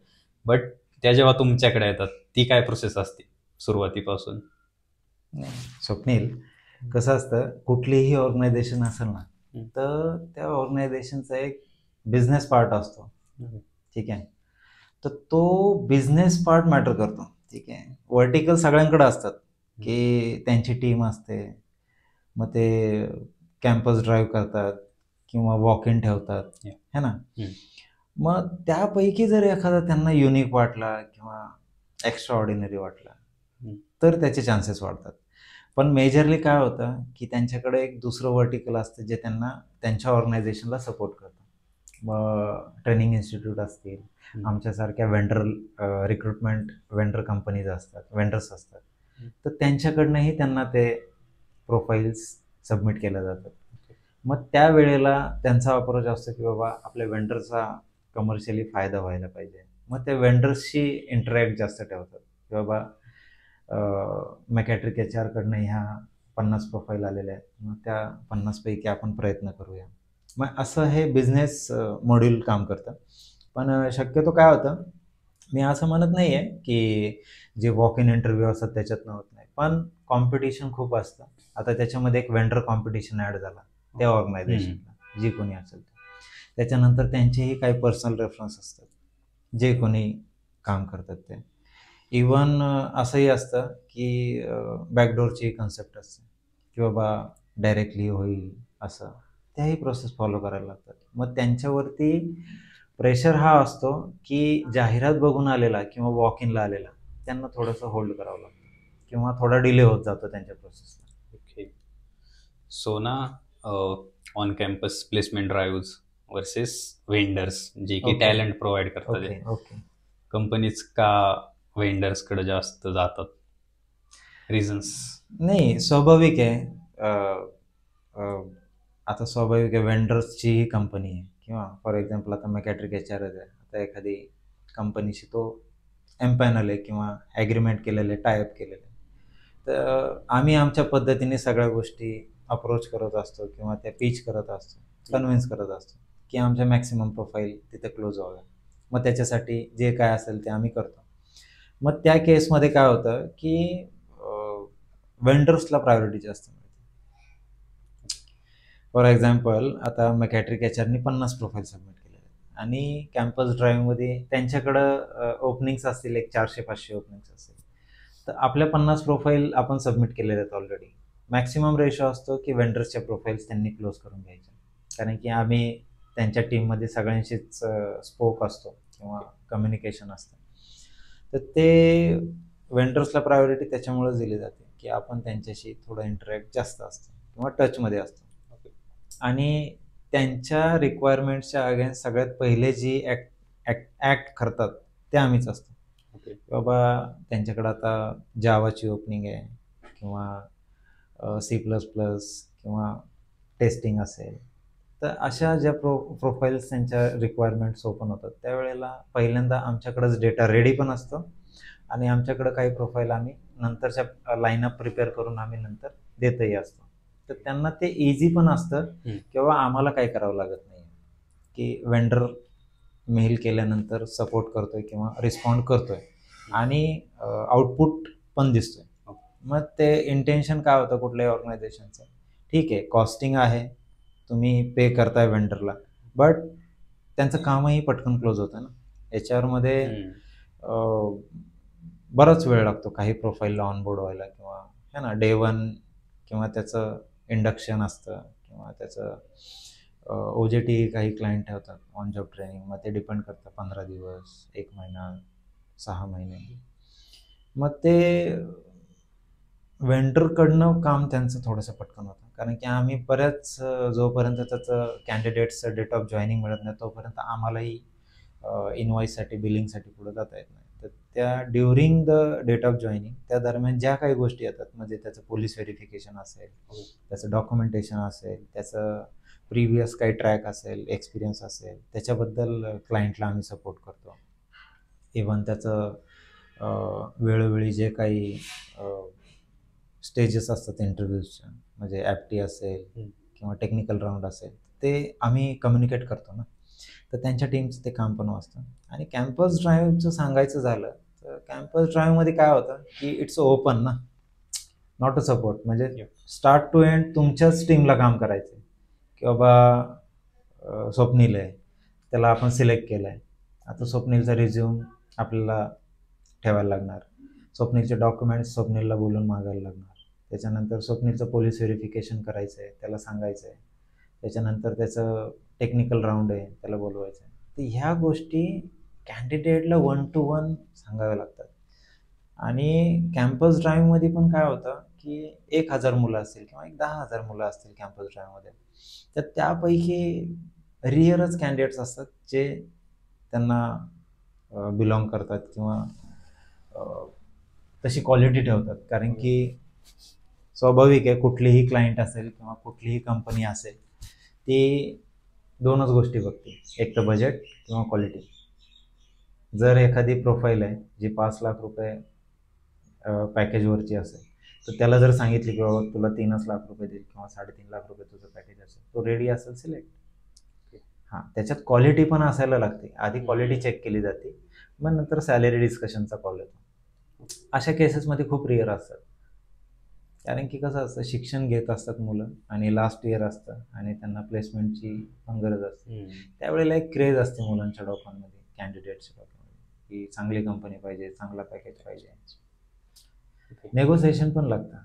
बट त्या जेव्हा तुमच्याकडे येतात ती काय प्रोसेस असते सुरुवातीपासून. स्वप्नील, कसं असतं कुठलीही ऑर्गनायझेशन असेल ना तर त्या ऑर्गनायझेशनचा एक बिझनेस पार्ट असतो. ठीक आहे. तर तो बिझनेस पार्ट मॅटर करतो. ठीक आहे. व्हर्टिकल सगळ्यांकडे असतात की त्यांची टीम असते, मग ते कॅम्पस ड्राईव्ह करतात किंवा वॉक इन ठेवतात है ना. मग त्यापैकी जर एखादा त्यांना युनिक वाटला किंवा एक्स्ट्रा ऑर्डिनरी वाटला तर त्याचे चान्सेस वाढतात. पण मेजरली काय होतं की त्यांच्याकडे एक दुसरं व्हर्टिकल असतं जे त्यांना त्यांच्या ऑर्गनायझेशनला सपोर्ट करतं. मग ट्रेनिंग इन्स्टिट्यूट असतील, आमच्यासारख्या रिक्रुटमेंट वेंडर कंपनीज असतात, वेंडर्स असतात, तर त्यांच्याकडनंही त्यांना ते प्रोफाईल्स सबमिट केल्या जातात. मग त्यावेळेला त्यांचा अप्रोच असतो की बाबा आपल्या वेंडरचा कमर्शियली फायदा व्हायला पाहिजे. मग त्या वेंडर्सशी इंटरॅक्ट जास्त ठेवतात की बाबा मॅकॅट्रिक HR कडनं ह्या 50 प्रोफाईल आलेल्या आहेत, मग त्या 50 पैकी आपण प्रयत्न करूया. मग असं हे बिझनेस मॉड्यूल काम करतं. पण शक्यतो काय होतं, मी असं म्हणत नाही आहे की जे वॉक इन इंटरव्ह्यू असतात त्याच्यातनं होत नाही, पण कॉम्पिटिशन खूप असतं. आता त्याच्यामध्ये एक वेंडर कॉम्पिटिशन ॲड झाला त्या ऑर्गनायझेशनला, जी कोणी असेल त्याच्यानंतर त्यांचेही काही पर्सनल रेफरन्स असतात जे कोणी काम करतात ते. इवन असंही असतं की बॅकडोरची कन्सेप्ट असते की बाबा डायरेक्टली होईल असं, त्याही प्रोसेस फॉलो करायला लागतात. मग त्यांच्यावरती प्रेशर हा असतो की जाहिरात बघून आलेला किंवा वॉक इनला आलेला त्यांना थोडंसं होल्ड करावं लागतं किंवा थोडा डिले होत जातो त्यांच्या प्रोसेसला. ओके. सो ना on campus placement drive versus vendors जे की Okay. टॅलेंट प्रोव्हाइड करतात. ओके ओके कंपनीज का व्हेंडर्सकडे जास्त जातात? रिझन्स? नाही, स्वाभाविक आहे. आता स्वाभाविक आहे, वेंडर्सची ही कंपनी आहे, किंवा फॉर एक्झाम्पल आता मॅकॅट्रिक HRच आहे. आता एखादी कंपनीशी तो एम्पॅनल आहे किंवा ॲग्रीमेंट केलेलं आहे, टायअप केलेलं आहे. तर आम्ही आमच्या पद्धतीने सगळ्या गोष्टी अप्रोच करत असतो किंवा त्या पिच करत असतो, कन्व्हिन्स करत असतो की आमच्या मॅक्सिमम प्रोफाईल तिथे क्लोज व्हाव्या. मग त्याच्यासाठी जे काय असेल ते आम्ही करतो. मग त्या केसमध्ये काय होतं की वेंडर्सला प्रायोरिटी जास्त मिळते. फॉर एक्झाम्पल आता मॅकॅट्रिक HRनी 50 प्रोफाईल सबमिट केलेले आहेत आणि कॅम्पस ड्राईव्हमध्ये त्यांच्याकडं ओपनिंग्स असतील, एक 400-500 ओपनिंग्स असतील. तर आपल्या 50 प्रोफाईल आपण सबमिट केलेले आहेत ऑलरेडी. मॅक्सिमम रेशो असतो की वेंडर्सच्या प्रोफाईल्स त्यांनी क्लोज करून घ्यायच्या, कारण की आम्ही त्यांच्या टीममध्ये सगळ्यांशीच स्पोक असतो किंवा कम्युनिकेशन असतं. तर ते वेंडर्सला प्रायोरिटी त्याच्यामुळेच दिली जाते की आपण त्यांच्याशी थोडं इंटरॅक्ट जास्त असतो किंवा टचमध्ये असतो. आणि त्यांच्या रिक्वायरमेंटच्या अगेन्स्ट सगळ्यात पहिले जी ॲक्ट करतात ते आम्हीच असतो. बाबा त्यांच्याकडे आता जावाची ओपनिंग आहे किंवा C++ किंवा टेस्टिंग असेल, तर अशा ज्या प्रोफाईल्स त्यांच्या रिक्वायरमेंट्स ओपन होतात त्यावेळेला पहिल्यांदा आमच्याकडेच डेटा रेडी पण असतो आणि आमच्याकडं काही प्रोफाईल आम्ही नंतरच्या लाईनअप प्रिपेअर करून आम्ही नंतर देतही असतो. तर त्यांना ते इझी पण असतं किंवा आम्हाला काय करावं लागत नाही की वेंडर मेल केल्यानंतर सपोर्ट करतोय किंवा रिस्पॉन्ड करतोय आणि आउटपुट पण दिसतोय. मग ते इंटेन्शन काय होतं कुठल्याही ऑर्गनायझेशनचं, ठीक आहे कॉस्टिंग आहे, तुम्ही पे करताय वेंडरला, बट त्यांचं कामही पटकन क्लोज होतं ना. HRमध्ये बराच वेळ लागतो काही प्रोफाईलला ऑनबोर्ड व्हायला किंवा है ना, डे 1 किंवा त्याचं इंडक्शन असतं किंवा त्याचं OJT काही क्लायंट ठेवतात ऑन जॉब ट्रेनिंग. मग ते डिपेंड करतं 15 दिवस, 1 महिना, 6 महिने. मग ते वेंडरकडनं काम त्यांचं थोडंसं पटकन होतं, कारण की आम्ही बऱ्याच जोपर्यंत त्याचं कॅन्डिडेटचं डेट ऑफ जॉईनिंग मिळत नाही तोपर्यंत आम्हालाही इनवॉइससाठी बिलिंगसाठी पुढे जाता येत नाही. तर त्या during the date of joining त्या दरम्यान ज्या काही गोष्टी येतात, म्हणजे त्याचं पोलीस व्हेरिफिकेशन असेल, त्याचं डॉक्युमेंटेशन असेल, त्याचं प्रिव्हियस काही ट्रॅक असेल, एक्सपिरियन्स असेल, त्याच्याबद्दल क्लायंटला आम्ही सपोर्ट करतो. इव्हन त्याचं वेळोवेळी जे काही स्टेजेस असतात इंटरव्ह्यूजच्या, म्हणजे ॲप्टी असेल किंवा टेक्निकल राऊंड असेल, ते आम्ही कम्युनिकेट करतो ना. तर त्यांच्या टीमचं ते काम पण वाचतं. आणि कॅम्पस ड्राईव्हचं सांगायचं झालं तर कॅम्पस ड्राईव्हमध्ये काय होतं की इट्स ओपन ना, नॉट अ सपोर्ट. म्हणजे स्टार्ट टू एंड तुमच्याच टीमला काम करायचं की बाबा स्वप्नील आहे, त्याला आपण सिलेक्ट केलं आहे, आता स्वप्नीलचा रिझ्यूम आपल्याला ठेवायला लागणार, स्वप्नीलचे डॉक्युमेंट्स स्वप्नीलला बोलून मागायला लागणार, त्याच्यानंतर स्वप्नीलचं पोलीस व्हेरिफिकेशन करायचं आहे, त्याला सांगायचं आहे, त्याच्यानंतर त्याचं टेक्निकल राऊंड आहे, त्याला बोलवायचं आहे. तर ह्या गोष्टी कॅन्डिडेटला 1 to 1 सांगाव्या लागतात. आणि कॅम्पस ड्राईव्हमध्ये पण काय होतं की 1000 मुलं असतील किंवा 10,000 मुलं असतील कॅम्पस ड्राईव्हमध्ये, तर त्यापैकी रिअरच कॅन्डिडेट्स असतात जे त्यांना बिलॉंग करतात किंवा तशी क्वालिटी ठेवतात. कारण की स्वाभाविक आहे, कुठलीही क्लायंट असेल किंवा कुठलीही कंपनी असेल ती 2च गोष्टी बघते, एक तर बजेट किंवा क्वालिटी. जर एखादी प्रोफाईल आहे जी 5 लाख रुपये पॅकेजवरची असेल, तर त्याला जर सांगितले की बाबा तुला 3च लाख रुपये देईल किंवा 3.5 लाख रुपये तुझं पॅकेज असेल, तो रेडी असेल सिलेक्ट. हां, त्याच्यात क्वालिटी पण असायला लागते. आधी क्वालिटी चेक केली जाते, मग नंतर सॅलरी डिस्कशनचा कॉल येतो. अशा केसेसमध्ये खूप रिअर असतात, कारण की कसं असतं, शिक्षण घेत असतात मुलं आणि लास्ट इयर असतं आणि त्यांना प्लेसमेंटची पण गरज असते. त्यावेळेला एक क्रेज असते मुलांच्या डोक्यांमध्ये, कॅन्डिडेटच्या डोक्यामध्ये, की चांगली कंपनी पाहिजे, चांगला पॅकेज पाहिजे, नेगोसिएशन पण लागतं,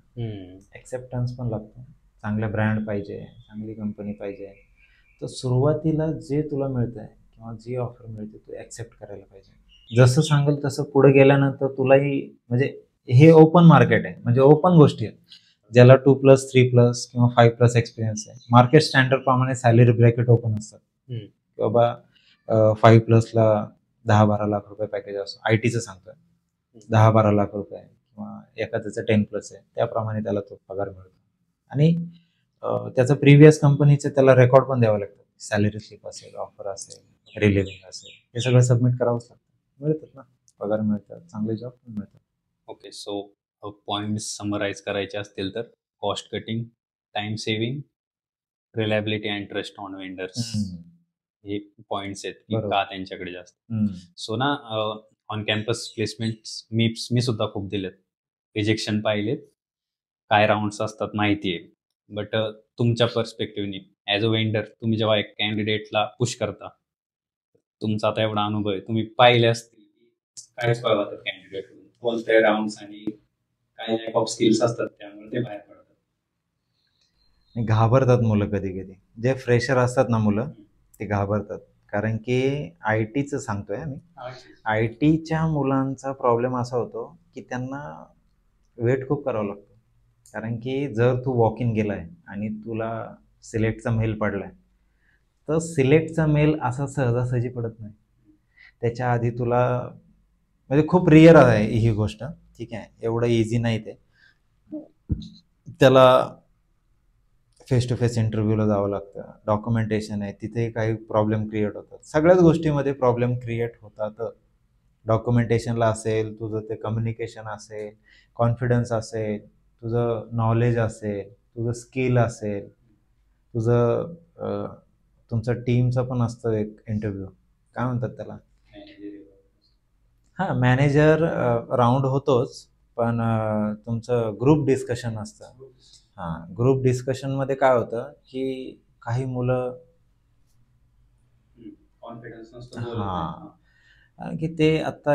ॲक्सेप्टन्स पण लागतं, चांगल्या ब्रँड पाहिजे, चांगली कंपनी पाहिजे. तर सुरुवातीला जे तुला मिळतं आहे किंवा जी ऑफर मिळते तू ॲक्सेप्ट करायला पाहिजे. जसं सांगेल तसं पुढे गेल्यानंतर तुलाही, म्हणजे हे ओपन मार्केट आहे, म्हणजे ओपन गोष्टी आहेत. ज्याला 2+, 3+ किंवा 5+ एक्सपिरियन्स आहे, मार्केट स्टँडर्ड प्रमाणे सॅलरी ब्रॅकेट ओपन असतात. की बाबा 5+ला 10-12 लाख रुपये पॅकेज असतो, आय टीचं सांगतोय, 10-12 लाख रुपये किंवा एखाद्याचं 10+ आहे, त्याप्रमाणे त्याला तो पगार मिळतो. आणि त्याचं प्रिव्हियस कंपनीचे त्याला रेकॉर्ड पण द्यावं लागतं, सॅलरी स्लिप असेल, ऑफर असेल, रिलिव्हिंग असेल, हे सगळं सबमिट करावंच लागतं. मिळतात ना, पगार मिळतात, चांगले जॉब पण मिळतात. ओके, सो पॉइंट्स समराईज करायचे असतील तर cost cutting, time saving, reliability and trust on vendors, हे पॉइंट्स आहेत की बरोबर. का त्यांच्याकडे जास्त. सो ना ऑन कॅम्पस प्लेसमेंट मी सुद्धा खूप दिलेत, रिजेक्शन पाहिलेत, काय राऊंड्स असतात माहिती आहे. बट तुमच्या पर्स्पेक्टिव्हनी ॲज अ वेंडर तुम्ही जेव्हा एक कॅन्डिडेटला पुश करता, तुमचा आता एवढा अनुभव आहे, तुम्ही पाहिले असतील काय कळवतात कॅन्डिडेट कोणत्या राऊंड्स आणि काय लॅक ऑफ स्किल्स असतात त्यामुळे ते बाहेर पडतात. घाबरतात मुलं कधी कधी, जे फ्रेशर असतात ना मुलं ते घाबरतात. कारण की आय टीचं सांगतोय मी, आय टीच्या मुलांचा प्रॉब्लेम असा होतो की त्यांना वेट खूप करावं लागतं. कारण की जर तू वॉक इन गेलाय आणि तुला सिलेक्टचा मेल पडलाय, तर सिलेक्टचा मेल असा सहजासहजी पडत नाही. त्याच्या आधी तुला, म्हणजे खूप रिअर आहे ही गोष्ट, ठीक आहे, एवढं इझी नाही ते. त्याला फेस टू फेस इंटरव्ह्यूला जावं लागतं, डॉक्युमेंटेशन आहे, तिथेही काही प्रॉब्लेम क्रिएट होतात. सगळ्याच गोष्टीमध्ये प्रॉब्लेम क्रिएट होतात. डॉक्युमेंटेशनला असेल, तुझं ते कम्युनिकेशन असेल, कॉन्फिडन्स असेल, तुझं नॉलेज असेल, तुझं स्किल असेल, तुझं तुमचं टीमचं पण असतं एक इंटरव्ह्यू, काय म्हणतात त्याला, हां, मॅनेजर राऊंड होतोच, पण तुमचं ग्रुप डिस्कशन असतं. हां, ग्रुप डिस्कशनमध्ये काय होतं की काही मुलं, कॉन्फिडन्स नसतो, हां, की ते आत्ता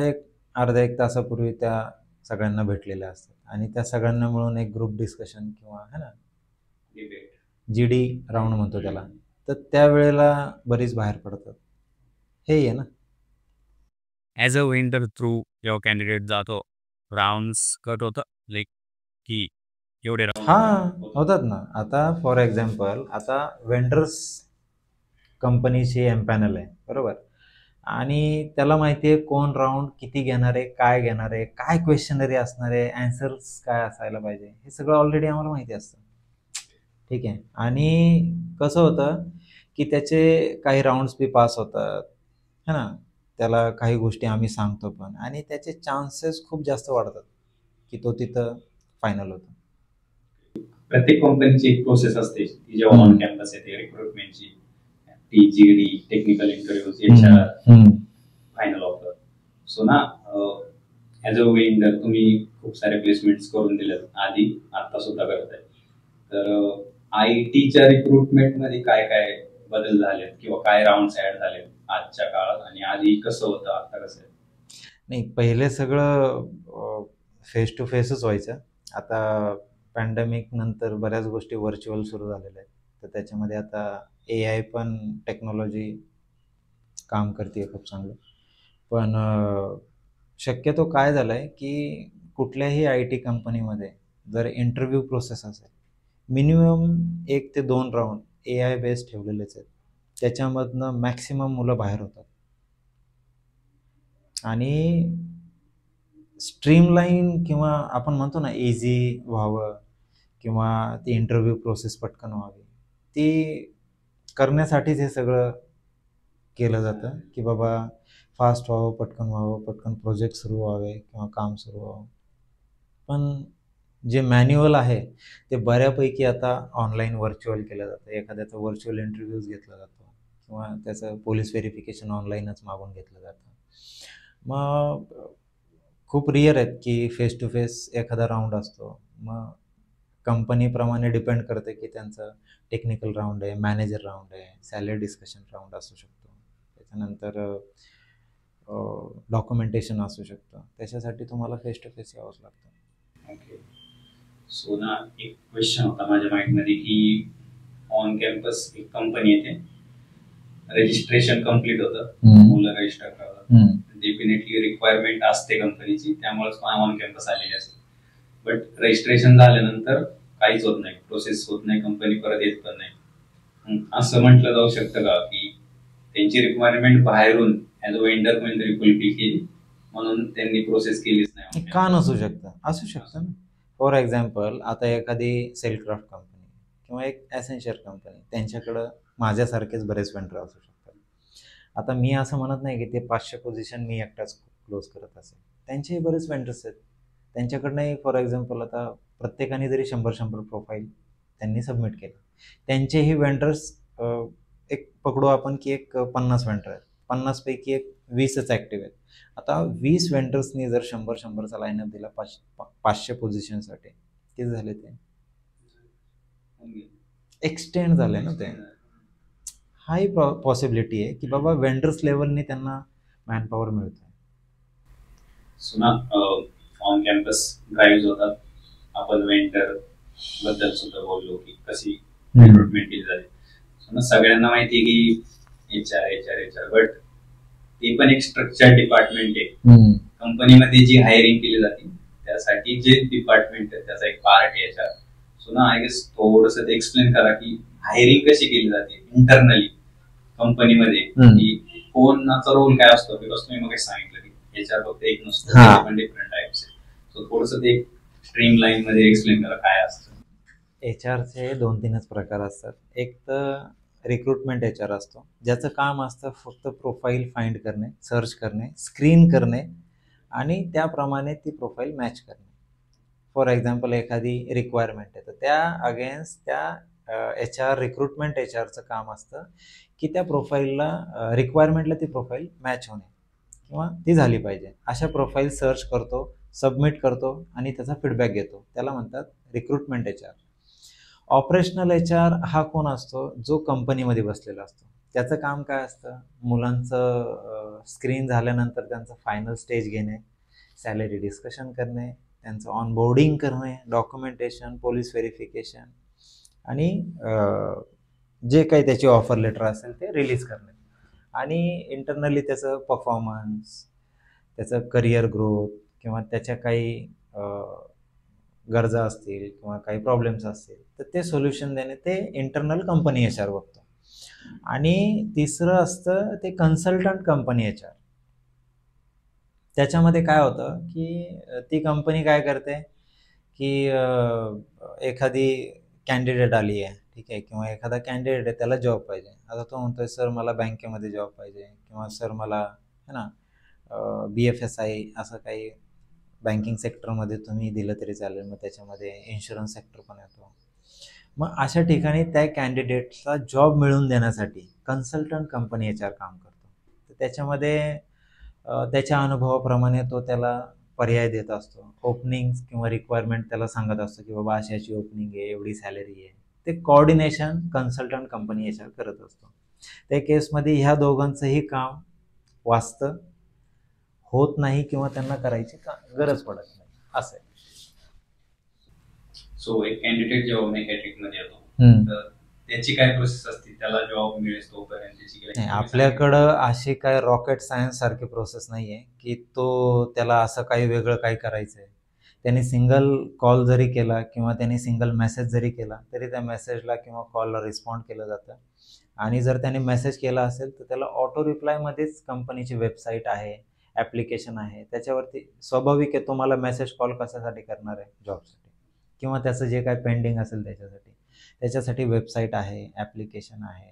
अर्धा एक तासापूर्वी त्या सगळ्यांना भेटलेल्या असतात आणि त्या सगळ्यांना मिळून एक ग्रुप डिस्कशन किंवा है ना, जीडी राऊंड म्हणतो त्याला, तर त्यावेळेला बरीच बाहेर पडतात. हे आहे ना, ॲज अ वेंडर थ्रू जेव्हा कॅन्डिडेट जातो, राऊंड्स कट होतं लाईक की एवढे हां, होतात ना. आता फॉर एक्झाम्पल, आता वेंडर्स कंपनीची एम्पॅनल आहे, बरोबर, आणि त्याला माहिती आहे कोण राऊंड किती घेणार आहे, काय क्वेश्चनरी असणार आहे, अँसर्स काय असायला पाहिजे, हे सगळं ऑलरेडी आम्हाला माहिती असतं. ठीक आहे, आणि कसं होतं की त्याचे काही राऊंड्स बी पास होतात, है ना, त्याला काही गोष्टी आम्ही सांगतो पण, आणि त्याचे चान्सेस खूप जास्त वाढतात की तो तिथं फायनल होतो. प्रत्येक कंपनीची एक प्रोसेस असते ती जेव्हा ऑन कॅम्पस येते रिक्रुटमेंटची, T GD, technical interviews, HR, final offer. So ना ॲज अ वेंडर तुम्ही खूप सारे प्लेसमेंट्स करून दिलेत आधी, आता सुद्धा करताय, तर आय टीच्या रिक्रुटमेंट मध्ये काय काय बदल झालेत किंवा काय राऊंड्स ऍड झालेत आजच्या काळात, आणि आधी कसं होतं आता कसं आहे? नाही, पहिले सगळं फेस टू फेसच व्हायचं. आता पॅन्डेमिक नंतर बऱ्याच गोष्टी व्हर्च्युअल सुरू झालेल्या आहेत, तर त्याच्यामध्ये आता AI पण टेक्नॉलॉजी काम करते खूप चांगलं. पण शक्यतो काय झालं आहे की कुठल्याही आय टी कंपनीमध्ये जर इंटरव्ह्यू प्रोसेस असेल, मिनिमम 1 ते 2 राऊंड AI बेस्ड ठेवलेलेच आहेत. त्याच्यामधनं मॅक्सिमम मुलं बाहेर होतात. आणि स्ट्रीमलाईन किंवा आपण म्हणतो ना इझी व्हावं किंवा ती इंटरव्ह्यू प्रोसेस पटकन व्हावी, ती करण्यासाठीच हे सगळं केलं जातं की बाबा फास्ट व्हावं, पटकन व्हावं, पटकन प्रोजेक्ट सुरू व्हावे किंवा काम सुरू व्हावं. पण जे मॅन्युअल आहे ते बऱ्यापैकी आता ऑनलाईन व्हर्च्युअल केलं जातं. एखाद्याचा व्हर्च्युअल इंटरव्ह्यूज घेतला जातो किंवा त्याचं पोलीस व्हेरिफिकेशन ऑनलाईनच मागून घेतलं जातं. मग खूप रिअर आहेत की फेस टू फेस एखादा राऊंड असतो. मग कंपनीप्रमाणे डिपेंड करते की त्यांचं टेक्निकल राऊंड आहे, मॅनेजर राऊंड आहे, सॅलरी डिस्कशन राऊंड असू शकतो, त्याच्यानंतर डॉक्युमेंटेशन असू शकतं. त्याच्यासाठी तुम्हाला फेस टू फेस यावंच लागतं. ओके, सो ना एक क्वेश्चन होता माझ्या माइंडमध्ये की ऑन कॅम्पस एक कंपनी येते, रजिस्ट्रेशन कम्प्लीट होतं, मुलं रजिस्टर करतात, डेफिनेटली रिक्वायरमेंट असते कंपनीची, त्यामुळेच ऑन कॅम्पस आलेली असते. बट रजिस्ट्रेशन झाल्यानंतर काहीच होत नाही, प्रोसेस होत नाही, कंपनी परत येत पण नाही. असं म्हटलं जाऊ शकतं का की त्यांची रिक्वायरमेंट बाहेरून ऍज अ वेंडर कोणीतरी फुलफिल केली म्हणून त्यांनी प्रोसेस केलीच नाही. का नसू शकतं? असू शकतं ना. फॉर एक्झाम्पल, आता एखादी सेलक्राफ्ट कंपनी किंवा एक ॲसेंचर कंपनी, त्यांच्याकडं माझ्यासारखेच बरेच वेंडर असू शकतात. आता मी असं म्हणत नाही की ते 500 पोझिशन मी एकटाच क्लोज करत असेल. त्यांचेही बरेच वेंडर्स आहेत. त्यांच्याकडनंही फॉर एक्झाम्पल आता प्रत्येकाने जरी 100-100 प्रोफाईल त्यांनी सबमिट केलं, त्यांचेही वेंडर्स एक पकडू आपण की एक 50 वेंडर आहेत. 50 पैकी एक 20च ॲक्टिव्ह आहेत. आता 20 वेंडर्सनी जर 100-100चा लाईनअप दिला 500 पोझिशनसाठी, किती झाले ते? एक्सटेंड झाले ना ते. हाही पॉसिबिलिटी आहे की बाबा वेंडर्स लेवलनी त्यांना मॅनपॉवर मिळतोय. सुना ऑन कॅम्पस ड्राईव्ह होतात, आपण वेंडर बद्दल सुद्धा बोललो की कशी रिक्रुटमेंट केली जाते. सुना सगळ्यांना माहिती आहे की HR बट ते पण एक स्ट्रक्चर डिपार्टमेंट आहे. कंपनीमध्ये जी हायरिंग केली जाते त्यासाठी जे डिपार्टमेंट आहे त्याचा एक पार्ट आहे HR. सो ना आय गेस थोडस ते एक्सप्लेन करा की हायरिंग कशी केली जाते इंटरनली कंपनीमध्ये, की कोणाचा रोल काय असतो. बिकॉज तुम्ही मग सांगितलं की HR फक्त एक नसतो, पण डिफरंट टाइप्स. सो थोडस ते स्ट्रीम लाईन मध्ये एक्सप्लेन करा काय असतं. HRचे 2-3च प्रकार असतात. एक तर रिक्रुटमेंट HR असतो, ज्याचं काम असतं फक्त प्रोफाईल फाइंड करणे, सर्च करणे, स्क्रीन करणे आणि त्याप्रमाणे ती प्रोफाईल मॅच करणे. फॉर एक्झाम्पल, एखादी रिक्वायरमेंट आहे तर त्या अगेन्स्ट त्या HR रिक्रुटमेंट HRचं काम असतं की त्या प्रोफाईलला रिक्वायरमेंटला ती प्रोफाईल मॅच होणे किंवा ती झाली पाहिजे. अशा प्रोफाईल सर्च करतो, सबमिट करतो आणि त्याचा फीडबॅक घेतो. त्याला म्हणतात रिक्रुटमेंट HR. ऑपरेशनल HR हा कोण असतो? जो कंपनीमध्ये बसलेला असतो. त्याचं काम काय असतं? मुलांचं स्क्रीन झाल्यानंतर त्यांचं फायनल स्टेज घेणे, सॅलरी डिस्कशन करणे, त्यांचं ऑनबोर्डिंग करणे, डॉक्युमेंटेशन, पोलीस व्हेरिफिकेशन आणि जे काही त्याची ऑफर लेटर असेल ते रिलीज करणे आणि इंटरनली त्याचं परफॉर्मन्स, त्याचं करिअर ग्रोथ किंवा त्याच्या काही गरजा असतील किंवा काही प्रॉब्लेम्स असतील तर ते सोल्युशन देणे, ते इंटरनल कंपनी HR बघतो. आणि तिसरं असतं ते कन्सल्टंट कंपनी HR. त्याच्यामध्ये काय होतं की ती कंपनी काय करते की एखादी कॅन्डिडेट आली आहे, ठीक आहे, किंवा एखादा कॅन्डिडेट आहे, त्याला जॉब पाहिजे. आता तो म्हणतोय सर मला बँकेमध्ये जॉब पाहिजे किंवा सर मला है ना BFSI असं काही बँकिंग सेक्टरमध्ये तुम्ही दिलं तरी चालेल. मग त्याच्यामध्ये इन्शुरन्स सेक्टर पण येतो. मग अशा ठिकाणी त्या कॅन्डिडेटला जॉब मिळवून देण्यासाठी कन्सल्टंट कंपनी HR काम करतो. तर त्याच्यामध्ये त्याच्या अनुभवाप्रमाणे तो त्याला पर्याय देत असतो. ओपनिंग किंवा रिक्वायरमेंट त्याला सांगत असतो की बाबा अशी अशी ओपनिंग आहे, एवढी सॅलरी आहे. ते कोऑर्डिनेशन कन्सल्टंट कंपनी HR करत असतो. त्या केसमध्ये ह्या दोघांचंही काम वाचतं, होत नाही किंवा त्यांना करायची गरज पडत नाही, असं आहे. सो एक कॅन्डिडेट जेव्हा मेकॅट्रिक मध्ये येतो तर त्याची काय प्रोसेस असते, त्याला जॉब मिळेल तोपर्यंत? आपल्याकडं अशी काय रॉकेट सायन्स सारखी प्रोसेस नाहीये की तो त्याला असं काही वेगळं काही करायचंय. त्यांनी सिंगल कॉल जरी केला किंवा त्यांनी सिंगल मेसेज जरी केला तरी त्या मेसेजला किंवा कॉलला रिस्पॉन्ड केलं जातं. आणि जर त्याने मेसेज केला असेल तर त्याला ऑटो रिप्लायमध्येच कंपनीची वेबसाईट आहे, ॲप्लिकेशन आहे, त्याच्यावरती स्वाभाविक आहे तो मला मेसेज कॉल कशासाठी करणार आहे? जॉबसाठी किंवा त्याचं जे काय पेंडिंग असेल त्याच्यासाठी वेबसाईट आहे, ॲप्लिकेशन आहे.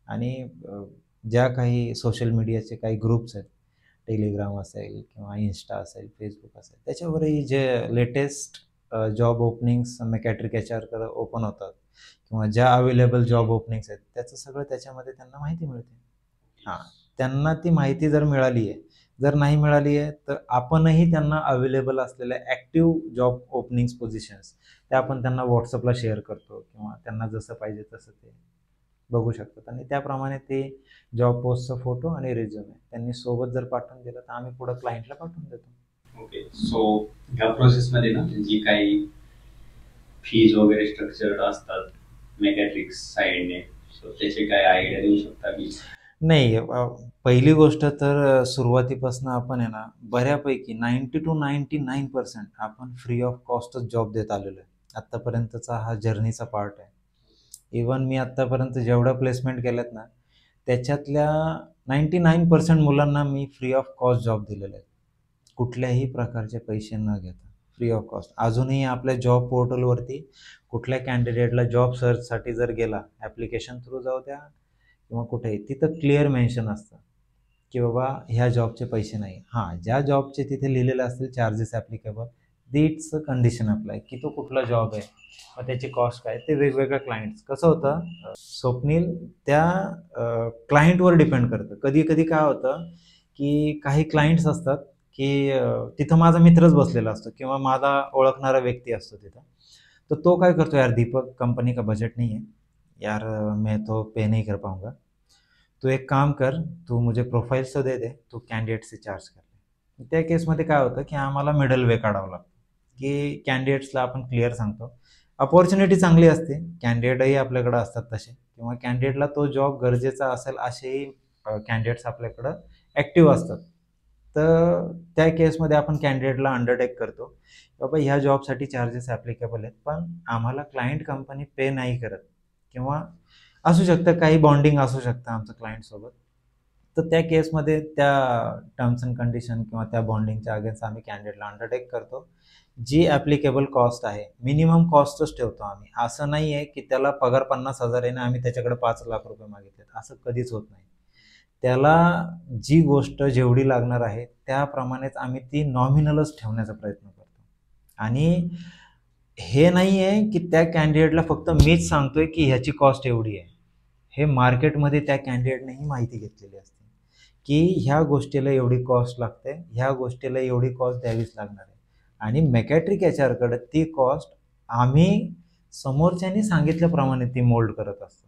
आणि ज्या काही सोशल मीडियाचे काही ग्रुप्स आहेत, टेलिग्राम असेल किंवा इन्स्टा असेल, फेसबुक असेल, त्याच्यावरही जे लेटेस्ट जॉब ओपनिंग्स मेकॅट्रिक HRकडे ओपन होतात किंवा ज्या अवेलेबल जॉब ओपनिंग्स आहेत त्याचं सगळं त्याच्यामध्ये त्यांना माहिती मिळते. त्यांना ती माहिती जर मिळाली आहे, जर नाही मिळाली आहे तर आपणही त्यांना अवेलेबल असलेल्या ॲक्टिव्ह जॉब ओपनिंग्स पोझिशन्स त्या आपण त्यांना व्हॉट्सअपला शेअर करतो किंवा त्यांना जसं पाहिजे तसं ते बघू शकतात आणि त्याप्रमाणे ते जॉब पोस्टचा फोटो आणि रिझ्यूमे त्यांनी सोबत जर पाठवून दिलं तर आम्ही पुढे क्लायंटला पाठवून देतो. ओके. सो ह्या प्रोसेसमध्ये ना जी काही फीज वगैरे स्ट्रक्चर्ड असतात मेकॅट्रिक्स साईडने, सो त्याचे काय आयडिया देऊ शकता की? नाही, पहिली गोष्ट तर सुरुवातीपासून आपण आहे ना बऱ्यापैकी 90-99% आपण फ्री ऑफ कॉस्टच जॉब देत आलेलो आहे. आत्तापर्यंतचा हा जर्नीचा पार्ट आहे. इवन मी आत्तापर्यंत जेवढ्या प्लेसमेंट केल्यात ना त्याच्यातल्या 99% मुलांना मी फ्री ऑफ कॉस्ट जॉब दिलेले आहेत, कुठल्याही प्रकारचे पैसे न घेता, फ्री ऑफ कॉस्ट. अजूनही आपल्या जॉब पोर्टलवरती कुठल्या कॅन्डिडेटला जॉब सर्चसाठी जर गेला, ॲप्लिकेशन थ्रू जाऊ द्या किंवा कुठेही, तिथं क्लिअर मेन्शन असतं की बाबा ह्या जॉबचे पैसे नाही. हां, ज्या जॉबचे तिथे लिहिलेले असतील चार्जेस ॲप्लिकेबल, दीट्स कंडिशन अप्लाय की तो कुठला जॉब आहे, मग त्याची कॉस्ट काय, ते वेगवेगळ्या क्लायंट्स. कसं होतं स्वप्नील, त्या क्लायंटवर डिपेंड करतं. कधी कधी काय होतं की काही क्लायंट्स असतात की तिथं माझा मित्रच बसलेला असतो किंवा माझा ओळखणारा व्यक्ती असतो तिथं, तर तो काय करतो, यार दीपक, कंपनी का बजट नहीं है यार, मैं तो पे नहीं कर पाऊंगा, तू एक काम कर, तू मुझे प्रोफाइल्स तो दे दे, तू कॅन्डिडेट से चार्ज कर ले. त्या केसमध्ये काय होतं की आम्हाला मिडल वे काढावं लागतं की कॅन्डिडेट्सला आपण क्लिअर सांगतो, अपॉर्च्युनिटी चांगली असते, कॅन्डिडेटही आपल्याकडे असतात तसे, किंवा कॅन्डिडेटला तो जॉब गरजेचा असेल असेही कॅन्डिडेट्स आपल्याकडं ॲक्टिव्ह असतात. तर त्या केसमध्ये आपण कॅन्डिडेटला अंडरटेक करतो, बाबा ह्या जॉबसाठी चार्जेस ॲप्लिकेबल आहेत, पण आम्हाला क्लायंट कंपनी पे नाही करत, किंवा असू शकतं काही बॉन्डिंग असू शकतं आमचं क्लायंटसोबत. तर त्या केसमध्ये त्या टर्म्स अँड कंडिशन किंवा त्या बॉन्डिंगच्या अगेन्स्ट आम्ही कॅन्डिडेटला अंडरटेक करतो. जी ॲप्लिकेबल कॉस्ट आहे, मिनिमम कॉस्टच ठेवतो आम्ही. असं नाही आहे की त्याला पगार 50,000 आहे ना आम्ही त्याच्याकडे 5 लाख रुपये मागितलेत, असं कधीच होत नाही. त्याला जी गोष्ट जेवढी लागणार आहे त्याप्रमाणेच आम्ही ती नॉमिनलच ठेवण्याचा प्रयत्न करतो. आणि हे नाही आहे की त्या कॅन्डिडेटला फक्त मीच सांगतोय की ह्याची कॉस्ट एवढी आहे, हे मार्केटमध्ये त्या कॅन्डिडेटनेही माहिती घेतलेली असते की ह्या गोष्टीला एवढी कॉस्ट लागते, ह्या गोष्टीला एवढी कॉस्ट द्यावीच लागणार आहे. आणि मेकॅट्रिक एचआरकडे ती कॉस्ट आम्ही समोरच्यानी सांगितल्याप्रमाणे ती मोल्ड करत असतो.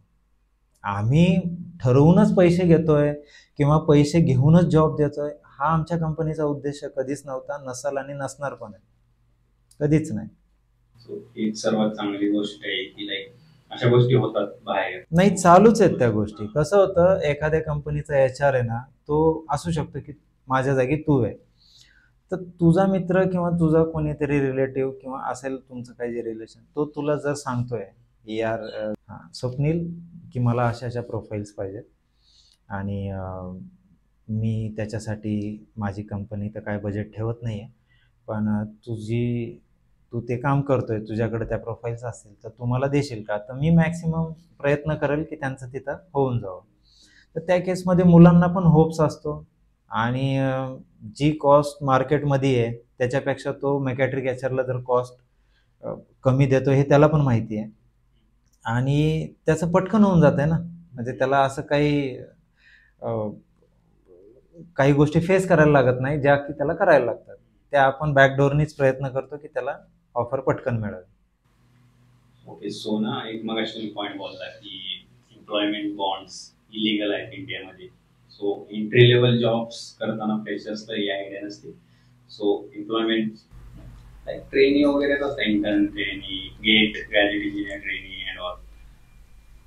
आम्ही ठरवूनच पैसे घेतोय किंवा पैसे घेऊनच जॉब देतोय, हा आमच्या कंपनीचा उद्देश कधीच नव्हता, नसल आणि नसणार पण आहे, कधीच नाही. सो ही सर्वात चांगली गोष्ट आहे की लाईक अशा गोष्टी होतात बाहेर. नाही, चालूच आहेत त्या गोष्टी. कसं होतं, एखाद्या कंपनीचा एचआर आहे ना, तो असू शकतो की माझ्या जागी तू आहे, तर तुझा मित्र किंवा तुझा कोणीतरी रिलेटिव्ह किंवा असेल तुमचं काही जे रिलेशन, तो तुला जर सांगतोय यार स्वप्नील की मला अशा अशा प्रोफाईल्स पाहिजेत आणि मी त्याच्यासाठी माझी कंपनी तर काय बजेट ठेवत नाही आहे, पण तू ते काम करतोय, तुझ्याकडे त्या प्रोफाईल्स असतील तर तू मला देशील का, तर मी मॅक्सिमम प्रयत्न करेल की त्यांचं तिथं होऊन जावं. तर त्या केसमध्ये मुलांना पण होप्स असतो आणि जी कॉस्ट मार्केटमध्ये आहे त्याच्यापेक्षा तो मेकॅट्रिक एचआरला जर कॉस्ट कमी देतो हे त्याला पण माहिती आहे आणि त्याचं पटकन होऊन जात आहे ना. म्हणजे त्याला असं काही गोष्टी फेस करायला लागत नाही ज्या की त्याला करायला लागतात, त्या आपण बॅकडोरनीच प्रयत्न करतो की त्याला ऑफर पटकन मिळावी. ओके, सो ना एक मग पॉईंट बोलता की एम्प्लॉयमेंट बॉन्ड्स इलिगल आहेत इंडियामध्ये. सो एंट्री लेवल जॉब्स करताना फ्रेशर्सला ही आयडिया नसते. सो एम्प्लॉयमेंट लाईक ट्रेनिंग वगैरे असतं, intern training, GATE graduate engineer training and all.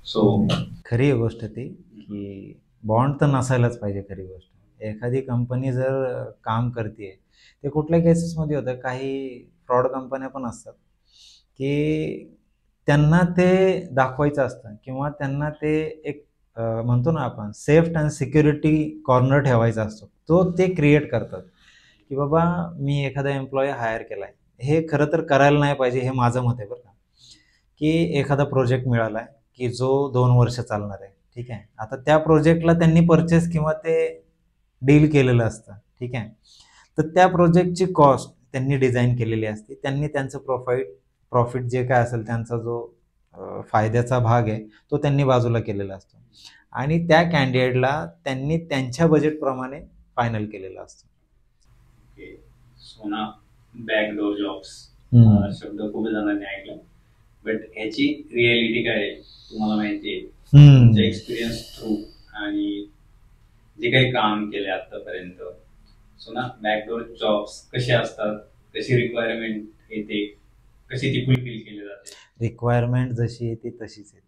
So खरी आहे गोष्ट ती की बॉन्ड तर नसायलाच पाहिजे. खरी गोष्ट, एखादी कंपनी जर काम करते, ते कुठल्या केसेसमध्ये होतं, काही फ्रॉड कंपन्या पण असतात की त्यांना ते दाखवायचं असतं किंवा त्यांना ते एक म्हणतो ना आपण सेफ्ट अँड सिक्युरिटी कॉर्नर ठेवायचा असतो, तो ते क्रिएट करतात की बाबा मी एखादा एम्प्लॉई हायर केला आहे. हे खरं तर करायला नाही पाहिजे, हे माझं मत आहे बरं का. की एखादा प्रोजेक्ट मिळाला आहे की जो 2 वर्ष चालणार आहे, ठीक आहे. आता त्या प्रोजेक्टला त्यांनी परचेस किंवा ते डील केलेलं असतं, ठीक आहे. तर त्या प्रोजेक्टची कॉस्ट त्यांनी डिझाईन केलेली असते, त्यांनी त्यांचं प्रॉफिट जे काय असेल त्यांचा जो फायद्याचा भाग आहे तो त्यांनी बाजूला केलेला असतो आणि त्या कॅन्डिडेटला त्यांनी त्यांच्या बजेटप्रमाणे फायनल केलेलं असतं. ओके, सो ना बॅकडोर जॉब्स शब्द खूप जणांनी ऐकला, बट ह्याची रियालिटी काय आहे तुम्हाला माहिती आहे? तुमच्या एक्सपिरियन्स थ्रू आणि जे काही काम केले आतापर्यंत, सो ना बॅकडोर जॉब्स कसे असतात, कशी रिक्वायरमेंट येते, कशी ती फुलफिल केली जाते? रिक्वायरमेंट जशी येते तशीच येते.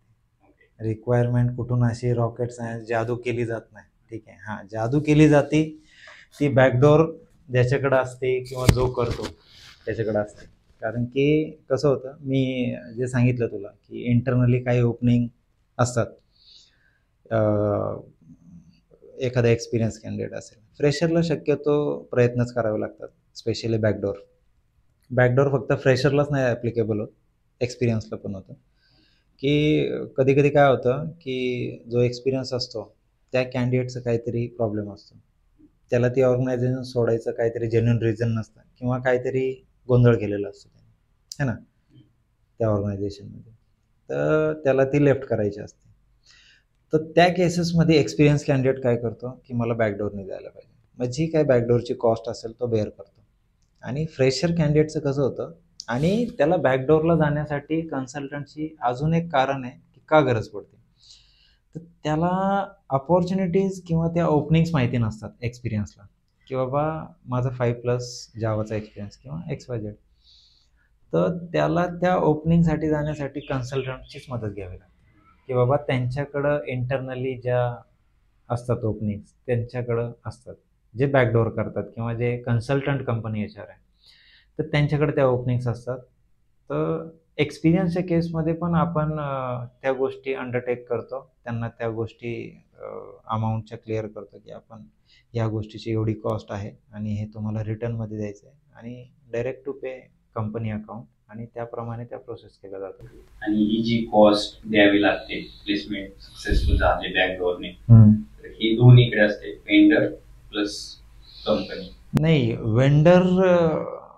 रिक्वायरमेंट कुठून अशी रॉकेट सायन्स जादू केली जात नाही, ठीक आहे. हां, जादू केली जाते ती बॅकडोर ज्याच्याकडे असते किंवा जो करतो त्याच्याकडे असते. कारण की कसं होतं, मी जे सांगितलं तुला की इंटरनली काही ओपनिंग असतात एखादा एक्सपिरियन्स कॅन्डिडेट असेल. फ्रेशरला शक्यतो प्रयत्नच करावे लागतात, स्पेशली बॅकडोर फक्त फ्रेशरलाच नाही ॲप्लिकेबल होत, एक्सपिरियन्सला पण होतं. की कधी कधी काय होतं की जो एक्सपिरियन्स असतो त्या कॅन्डिडेटचं काहीतरी प्रॉब्लेम असतो, त्याला ती ऑर्गनायझेशन सोडायचं काहीतरी जेन्युइन रिझन नसतं किंवा काहीतरी गोंधळ केलेला असतो है ना त्या ऑर्गनायझेशनमध्ये, तर त्याला ती लेफ्ट करायची असते. तर त्या केसेसमध्ये एक्सपिरियन्स कॅन्डिडेट काय करतो की मला बॅकडोरने जायला पाहिजे, मग जी काय बॅकडोरची कॉस्ट असेल तो बेअर करतो. आणि फ्रेशर कॅन्डिडेटचं कसं होतं, आणि त्याला बॅकडोरला जाण्यासाठी कन्सल्टंटची अजून एक कारण आहे की का गरज पडते, तर त्याला अपॉर्च्युनिटीज किंवा त्या ओपनिंग्स माहिती नसतात एक्सपिरियन्सला, की बाबा माझा 5+ जावाचा एक्सपिरियन्स किंवा XYZ, तर त्याला त्या ओपनिंगसाठी जाण्यासाठी कन्सल्टंटचीच मदत घ्यावी लागते, की बाबा त्यांच्याकडं इंटरनली ज्या असतात ओपनिंग्स त्यांच्याकडं असतात, जे बॅकडोर करतात किंवा जे कन्सल्टंट कंपनी HR आहे, तर त्यांच्याकडे त्या ओपनिंग्स असतात. तर एक्सपिरियन्सच्या केसमध्ये पण आपण त्या गोष्टी अंडरटेक करतो, त्यांना त्या गोष्टी अमाऊंटच्या क्लिअर करतो की आपण या गोष्टीची एवढी कॉस्ट आहे आणि हे तुम्हाला रिटर्नमध्ये द्यायचं आहे, आणि direct to pay company account, आणि त्याप्रमाणे त्या प्रोसेस केल्या जातात. आणि ही जी कॉस्ट द्यावी लागते प्लेसमेंट सक्सेसफुल झाले बॅकडोरने, तर ही दोन्हीकडे असते, वेंडर प्लस कंपनी. नाही, वेंडरच्या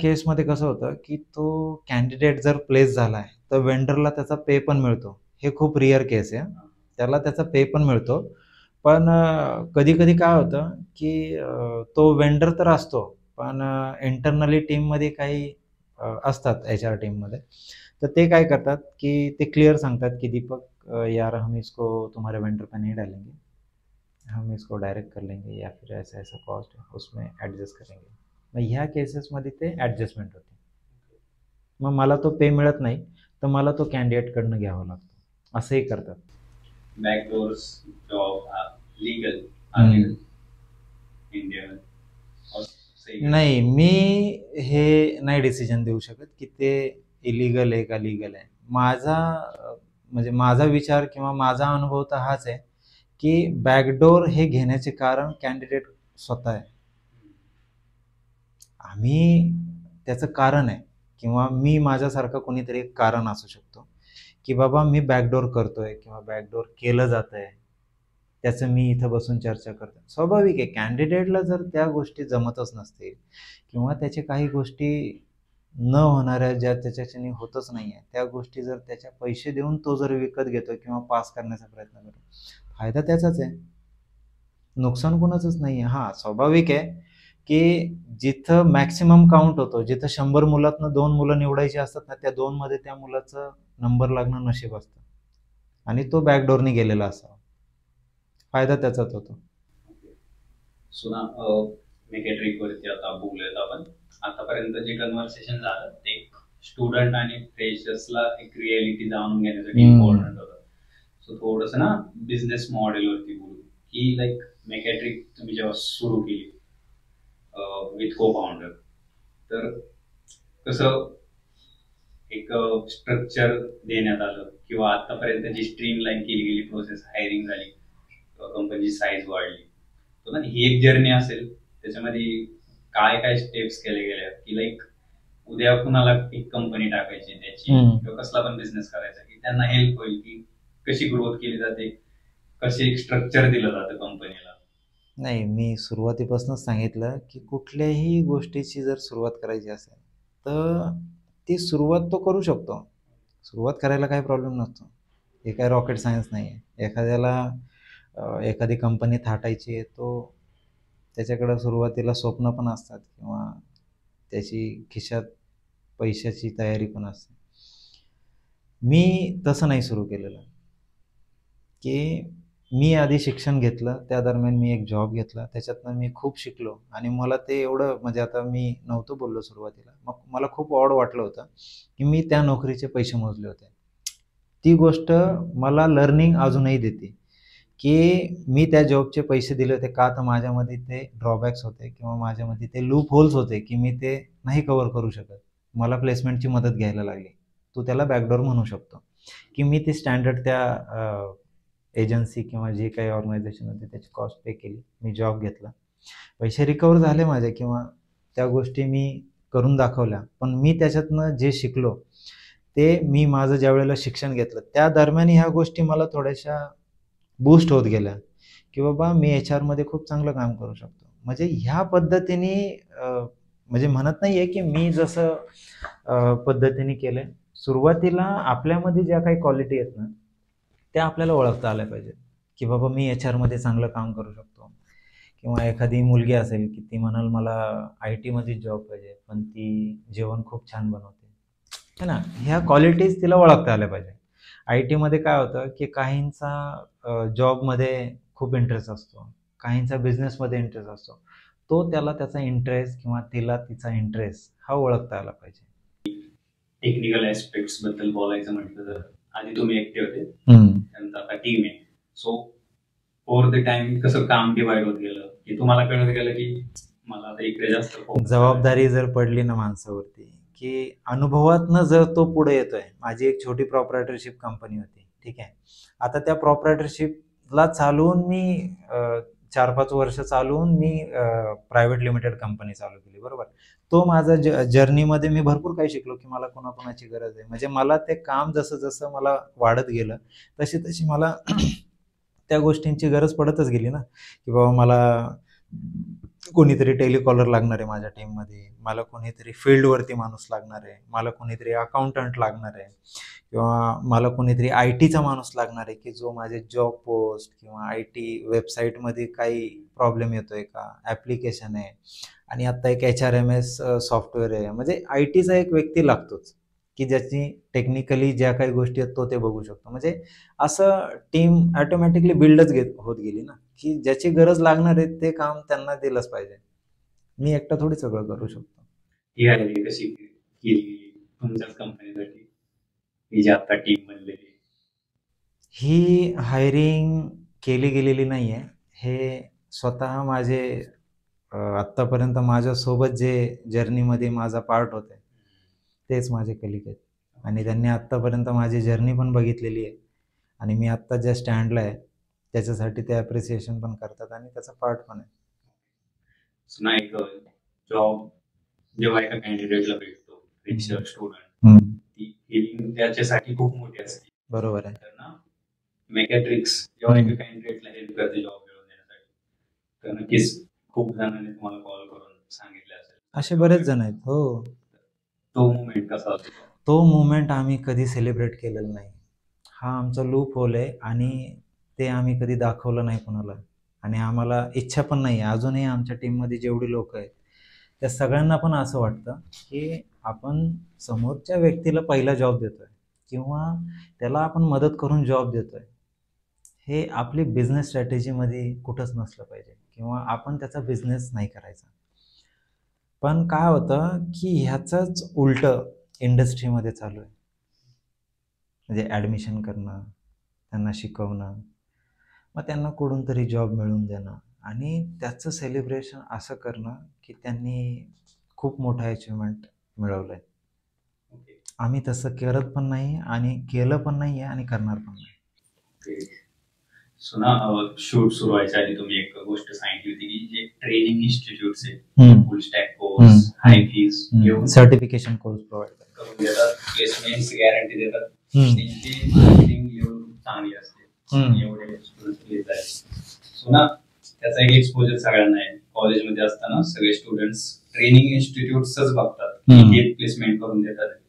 केसमध्ये कसं होतं की तो कॅन्डिडेट जर प्लेस झाला आहे तर वेंडरला त्याचा पे पण मिळतो. हे खूप रिअर केस आहे, त्याला त्याचा पे पण मिळतो. पण कधी कधी काय होतं की तो वेंडर तर असतो, पण इंटरनली टीममध्ये काही असतात HR टीममध्ये, तर ते काय करतात की ते क्लिअर सांगतात की दीपक यार हम इसको तुम्हारे वेंडर पे नहीं डालेंगे, हम इसको डायरेक्ट कर लेंगे या फिर ऐसा ऐसा कॉस्ट है उसमें ॲडजस्ट करेंगे. मग ह्या केसेसमध्ये ते ॲडजस्टमेंट होते. मग मला तो पे मिळत नाही तर मला तो कॅन्डिडेटकडनं घ्यावा लागतो, असंही करतात. बॅकडोर्स जॉब लीगल इंडिया? नाही, मी हे नाही डिसिजन देऊ शकत की ते इलिगल आहे का लीगल आहे. माझा म्हणजे माझा विचार किंवा माझा अनुभव तर हाच आहे की बॅकडोर हे घेण्याचे कारण कॅन्डिडेट स्वतः आहे. आम्ही त्याचं कारण आहे, किंवा मी माझ्यासारखं कोणीतरी एक कारण असू शकतो की बाबा मी बॅकडोर करतोय किंवा बॅकडोर केलं जात आहे, त्याचं मी इथं बसून चर्चा करतो. स्वाभाविक आहे, कॅन्डिडेटला जर त्या गोष्टी जमतच नसतील किंवा त्याचे काही गोष्टी न होणाऱ्या ज्या त्याच्याने होतच नाही आहे त्या गोष्टी जर त्याच्या पैसे देऊन तो जर विकत घेतो किंवा पास करण्याचा प्रयत्न करतो, फायदा त्याचाच आहे, नुकसान कोणाचंच नाही आहे. हां, स्वाभाविक आहे की जिथं मॅक्सिमम काउंट होतो, जिथं 100 मुलातनं 2 मुलं निवडायची असतात ना, त्या 2 मध्ये त्या मुलाचं नंबर लागणं नशीब असतं आणि तो बॅकडोरने गेलेला असावा, फायदा त्याचाच होतो. सुना मेकॅट्रिक वरती आता बोलूयात आपण. आतापर्यंत जे कन्व्हर्सेशन झालं ते स्टुडंट आणि फ्रेशर्सला एक रियालिटी जाणून घेण्यासाठी इम्पॉर्टंट होतं. सो थोडंसं ना बिझनेस मॉडेल वरती बोलू की लाईक मेकॅट्रिक तुम्ही जेव्हा सुरू केली विथ को फाउंडर, तर कसं एक स्ट्रक्चर देण्यात आलं किंवा आतापर्यंत जी स्ट्रीमलाईन केली गेली प्रोसेस, हायरिंग झाली, कंपनीची साईज वाढली, तर ना ही एक जर्नी असेल, त्याच्यामध्ये काय काय स्टेप्स केले गेल्या की लाईक उद्या कुणाला एक कंपनी टाकायची त्याची किंवा कसला पण बिझनेस करायचा की त्यांना हेल्प होईल की कशी ग्रोथ केली जाते, कसे एक स्ट्रक्चर दिलं जातं कंपनीला. नाही, मी सुरुवातीपासूनच सांगितलं की कुठल्याही गोष्टीची जर सुरुवात करायची असेल तर ती सुरुवात तो करू शकतो, सुरुवात करायला काही प्रॉब्लेम नसतो. हे काय रॉकेट सायन्स नाही आहे. एखाद्याला एखादी कंपनी थाटायची आहे, तो त्याच्याकडं सुरुवातीला स्वप्न पण असतात किंवा त्याची खिशात पैशाची तयारी पण असते. मी तसं नाही सुरू केलेलं, की मी आधी शिक्षण घेतलं, त्या दरम्यान मी एक जॉब घेतला, त्याच्यातनं मी खूप शिकलो आणि मला ते एवढं म्हणजे आता मी नव्हतं बोललो सुरुवातीला, मग मला खूप ऑड वाटलं होतं की मी त्या नोकरीचे पैसे मोजले होते. ती गोष्ट मला लर्निंग अजूनही देते की मी त्या जॉबचे पैसे दिले होते का, तर माझ्यामध्ये ते ड्रॉबॅक्स होते किंवा माझ्यामध्ये ते लूप होल्स होते की मी ते नाही कव्हर करू शकत. मला प्लेसमेंटची मदत घ्यायला लागली, तू त्याला बॅकडोर म्हणू शकतो, की मी ते स्टँडर्ड त्या एजन्सी किंवा जे काही ऑर्गनायझेशन होते त्याची कॉस्ट पे केली, मी जॉब घेतला, पैसे रिकवर झाले माझे किंवा त्या गोष्टी मी करून दाखवल्या. पण मी त्याच्यातनं जे शिकलो ते मी माझं ज्या वेळेला शिक्षण घेतलं त्या दरम्यान ह्या गोष्टी मला थोड्याशा बूस्ट होत गेल्या, की बाबा मी एच आरमध्ये खूप चांगलं काम करू शकतो. म्हणजे ह्या पद्धतीने म्हणजे म्हणत नाही आहे की मी जसं पद्धतीने केलं, सुरुवातीला आपल्यामध्ये ज्या काही क्वालिटी आहेत ना त्या आपल्याला ओळखता आल्या पाहिजे, की बाबा मी एच आरमध्ये चांगलं काम करू शकतो. किंवा एखादी मुलगी असेल की ती म्हणाल मला आय टीमध्ये जॉब पाहिजे, पण ती जेवण खूप छान बनवते, है ना. ह्या क्वालिटीज तिला ओळखता आल्या पाहिजे. आय टीमध्ये काय होतं की काहींचा जॉबमध्ये खूप इंटरेस्ट असतो, काहींचा बिझनेसमध्ये इंटरेस्ट असतो. तो त्याला त्याचा इंटरेस्ट किंवा तिला तिचा इंटरेस्ट हा ओळखता आला पाहिजे. टेक्निकल ऍस्पेक्ट्स बद्दल बोलायचं म्हटलं तर आधी तुम्ही एकटे होते, त्यानंतर आता टीम आहे. सो ओव्हर द टाइम कसं काम डिवाइड होत गेलं की तुम्हाला कळत गेलं की मला आता इकडे जास्त जबाबदारी जर पडली ना माणसावरती, की अनुभवातनं जर तो पुढे येतोय. माझी एक छोटी प्रॉपरायटरशिप कंपनी होती, ठीक आहे. आता त्या प्रॉपरायटरशिपला चालवून मी 4-5 वर्ष चालवून मी प्रायव्हेट लिमिटेड कंपनी चालू केली, बरोबर. तो माझा जर्नीमध्ये मी भरपूर काही शिकलो की मला कोणाकोणाची गरज आहे. म्हणजे मला ते काम जसं जसं मला वाढत गेलं तशी तशी मला त्या गोष्टींची गरज पडतच गेली ना, की बाबा मला कोणीतरी टेलिकॉलर लागणार आहे माझ्या टीममध्ये, मला कोणीतरी फील्डवरती माणूस लागणार आहे, मला कोणीतरी अकाउंटंट लागणार आहे किंवा मला कोणीतरी आय टीचा माणूस लागणार आहे की जो माझे जॉब पोस्ट किंवा आय टी वेबसाईटमध्ये काही प्रॉब्लेम येतोय का, ॲप्लिकेशन आहे. आणि आत्ता एक HRMS सॉफ्टवेअर आहे. म्हणजे आय टीचा एक व्यक्ती लागतोच की ज्याची टेक्निकली ज्या काही गोष्टी आहेत तो ते बघू शकतो. म्हणजे असं टीम ऑटोमॅटिकली बिल्डच होत गेली ना, की ज्याची गरज लागणार आहे ते काम त्यांना दिलंच पाहिजे. मी एकटा थोडी सगळं करू शकतो. ही हायरिंग कशी केली तुमच्याच कंपनीसाठी, ही जी आता टीम बनलेली? ही हायरिंग केली गेलेली नाही आहे. हे स्वतः माझे आत्तापर्यंत माझ्यासोबत जे जर्नीमध्ये माझा पार्ट होते तेच माझे कलिग आहेत. आणि त्यांनी आत्तापर्यंत माझी जर्नी पण बघितलेली आहे आणि मी आत्ता ज्या स्टँडला आहे त्याच्यासाठी ते ॲप्रिसिएशन पण करतात आणि त्याचा पार्ट पण आहे. ना एक जॉब जेव्हा एका कॅन्डिडेटला भेटतो, फ्रेशर स्टुडंट, ती फिलिंग त्याच्यासाठी खूप मोठी असते. बरोबर आहे. तर ना मेकॅट्रिक्स जेव्हा एका कॅन्डिडेटला हेल्प करते जॉब मिळवून देण्यासाठी, तर नक्कीच खूप जणांनी तुम्हाला कॉल करून सांगितले असेल. असे बरेच जण आहेत. हो. तो मुवमेंट कसा असतो? तो मुवमेंट आम्ही कधी सेलिब्रेट केलेला नाही. हा आमचा लूप होल आहे आणि ते आम्ही कधी दाखवलं नाही कोणाला. आणि आम्हाला इच्छा पण नाही आहे. अजूनही आमच्या टीममध्ये जेवढी लोक आहेत त्या सगळ्यांना पण असं वाटतं की आपण समोरच्या व्यक्तीला पहिला जॉब देतोय किंवा त्याला आपण मदत करून जॉब देतोय, हे आपली बिझनेस स्ट्रॅटेजीमध्ये कुठंच नसलं पाहिजे किंवा आपण त्याचा बिझनेस नाही करायचा. पण काय होतं की ह्याचंच उलटं इंडस्ट्रीमध्ये चालू आहे. म्हणजे ॲडमिशन करणं, त्यांना शिकवणं, मग त्यांना कुठून तरी जॉब मिळवून देणं आणि त्याचं सेलिब्रेशन असं करणं की त्यांनी खूप मोठं अचिव्हमेंट मिळवलं आहे. आम्ही तसं करत पण नाही आणि केलं पण नाही आहे आणि करणार पण नाही. सो ना शूट सुरू व्हायच्या आधी तुम्ही एक गोष्ट सांगितली होती की जे ट्रेनिंग इन्स्टिट्यूट्स आहेत, फुल स्टॅक कोर्स, हाय फीज घेऊन सर्टिफिकेशन कोर्स प्रोव्हाइड करून देतात, प्लेसमेंट्स गॅरंटी देतात, त्यांची मार्केटिंग लेवल चांगली असते, एवढे स्टुडंट घेत आहेत. सो ना त्याचा एक एक्सपोजर सगळ्यांना आहे. कॉलेजमध्ये असताना सगळे स्टुडंट्स ट्रेनिंग इन्स्टिट्यूट्सच बघतात, हे प्लेसमेंट करून देतात.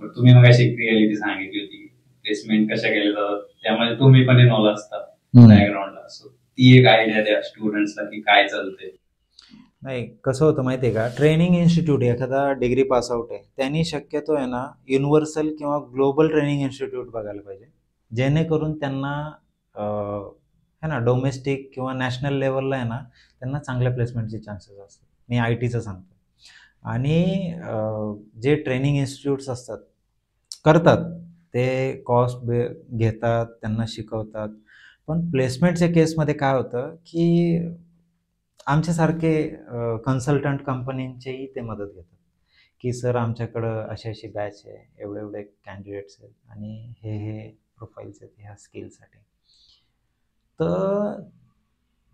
मग तुम्ही मग अशी एक रियालिटी सांगितली होती प्लेसमेंट कशा केल्या जातात, त्यामध्ये तुम्ही पण इन्व्हॉल्व असता बॅकग्राऊंडला. सो ती एक आयडिया द्या स्टुडंट्सला की काय चालतंय. नाही, कसं होतं माहिती आहे का, ट्रेनिंग इन्स्टिट्यूट एखादा डिग्री पास आउट आहे त्यांनी शक्यतो आहे ना युनिव्हर्सल किंवा ग्लोबल ट्रेनिंग इन्स्टिट्यूट बघायला पाहिजे, जेणेकरून त्यांना है ना डोमेस्टिक किंवा नॅशनल लेवलला आहे ना त्यांना चांगल्या प्लेसमेंटचे चान्सेस असतात. मी आय टीचं सांगतो. आणि जे ट्रेनिंग इन्स्टिट्यूट्स असतात करतात ते कॉस्ट घेतात, त्यांना शिकवतात. पण प्लेसमेंटच्या केसमध्ये काय होतं की आमच्यासारखे कन्सल्टंट कंपनींचेही ते मदत घेतात की सर आमच्याकडं अशी अशी बॅच आहे, एवढे एवढे कॅन्डिडेट्स आहेत आणि हे प्रोफाईल्स आहेत ह्या स्किलसाठी. तर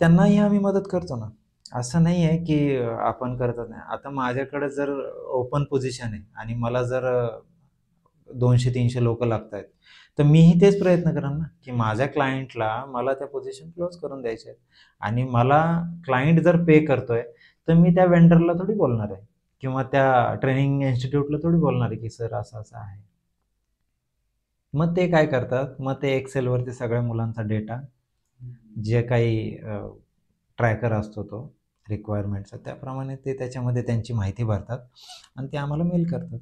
त्यांनाही आम्ही मदत करतो ना. असं नाही आहे की आपण करतच नाही. आता माझ्याकडे जर ओपन पोझिशन आहे आणि मला जर 200-300 लोकं लागतायत, तर मीही तेच प्रयत्न करेन ना, की माझ्या क्लायंटला मला त्या पोझिशन क्लोज करून द्यायच्या आहेत. आणि मला क्लायंट जर पे करतोय, तर मी त्या वेंडरला थोडी बोलणार आहे किंवा त्या ट्रेनिंग इन्स्टिट्यूटला थोडी बोलणार आहे, की सर असं-असं आहे. मग ते काय करतात, मग ते एक्सेलवरती सगळ्या मुलांचा डेटा, जे काही ट्रॅकर असतो तो रिक्वायरमेंटचा, त्याप्रमाणे ते त्याच्यामध्ये त्यांची माहिती भरतात आणि ते आम्हाला मेल करतात.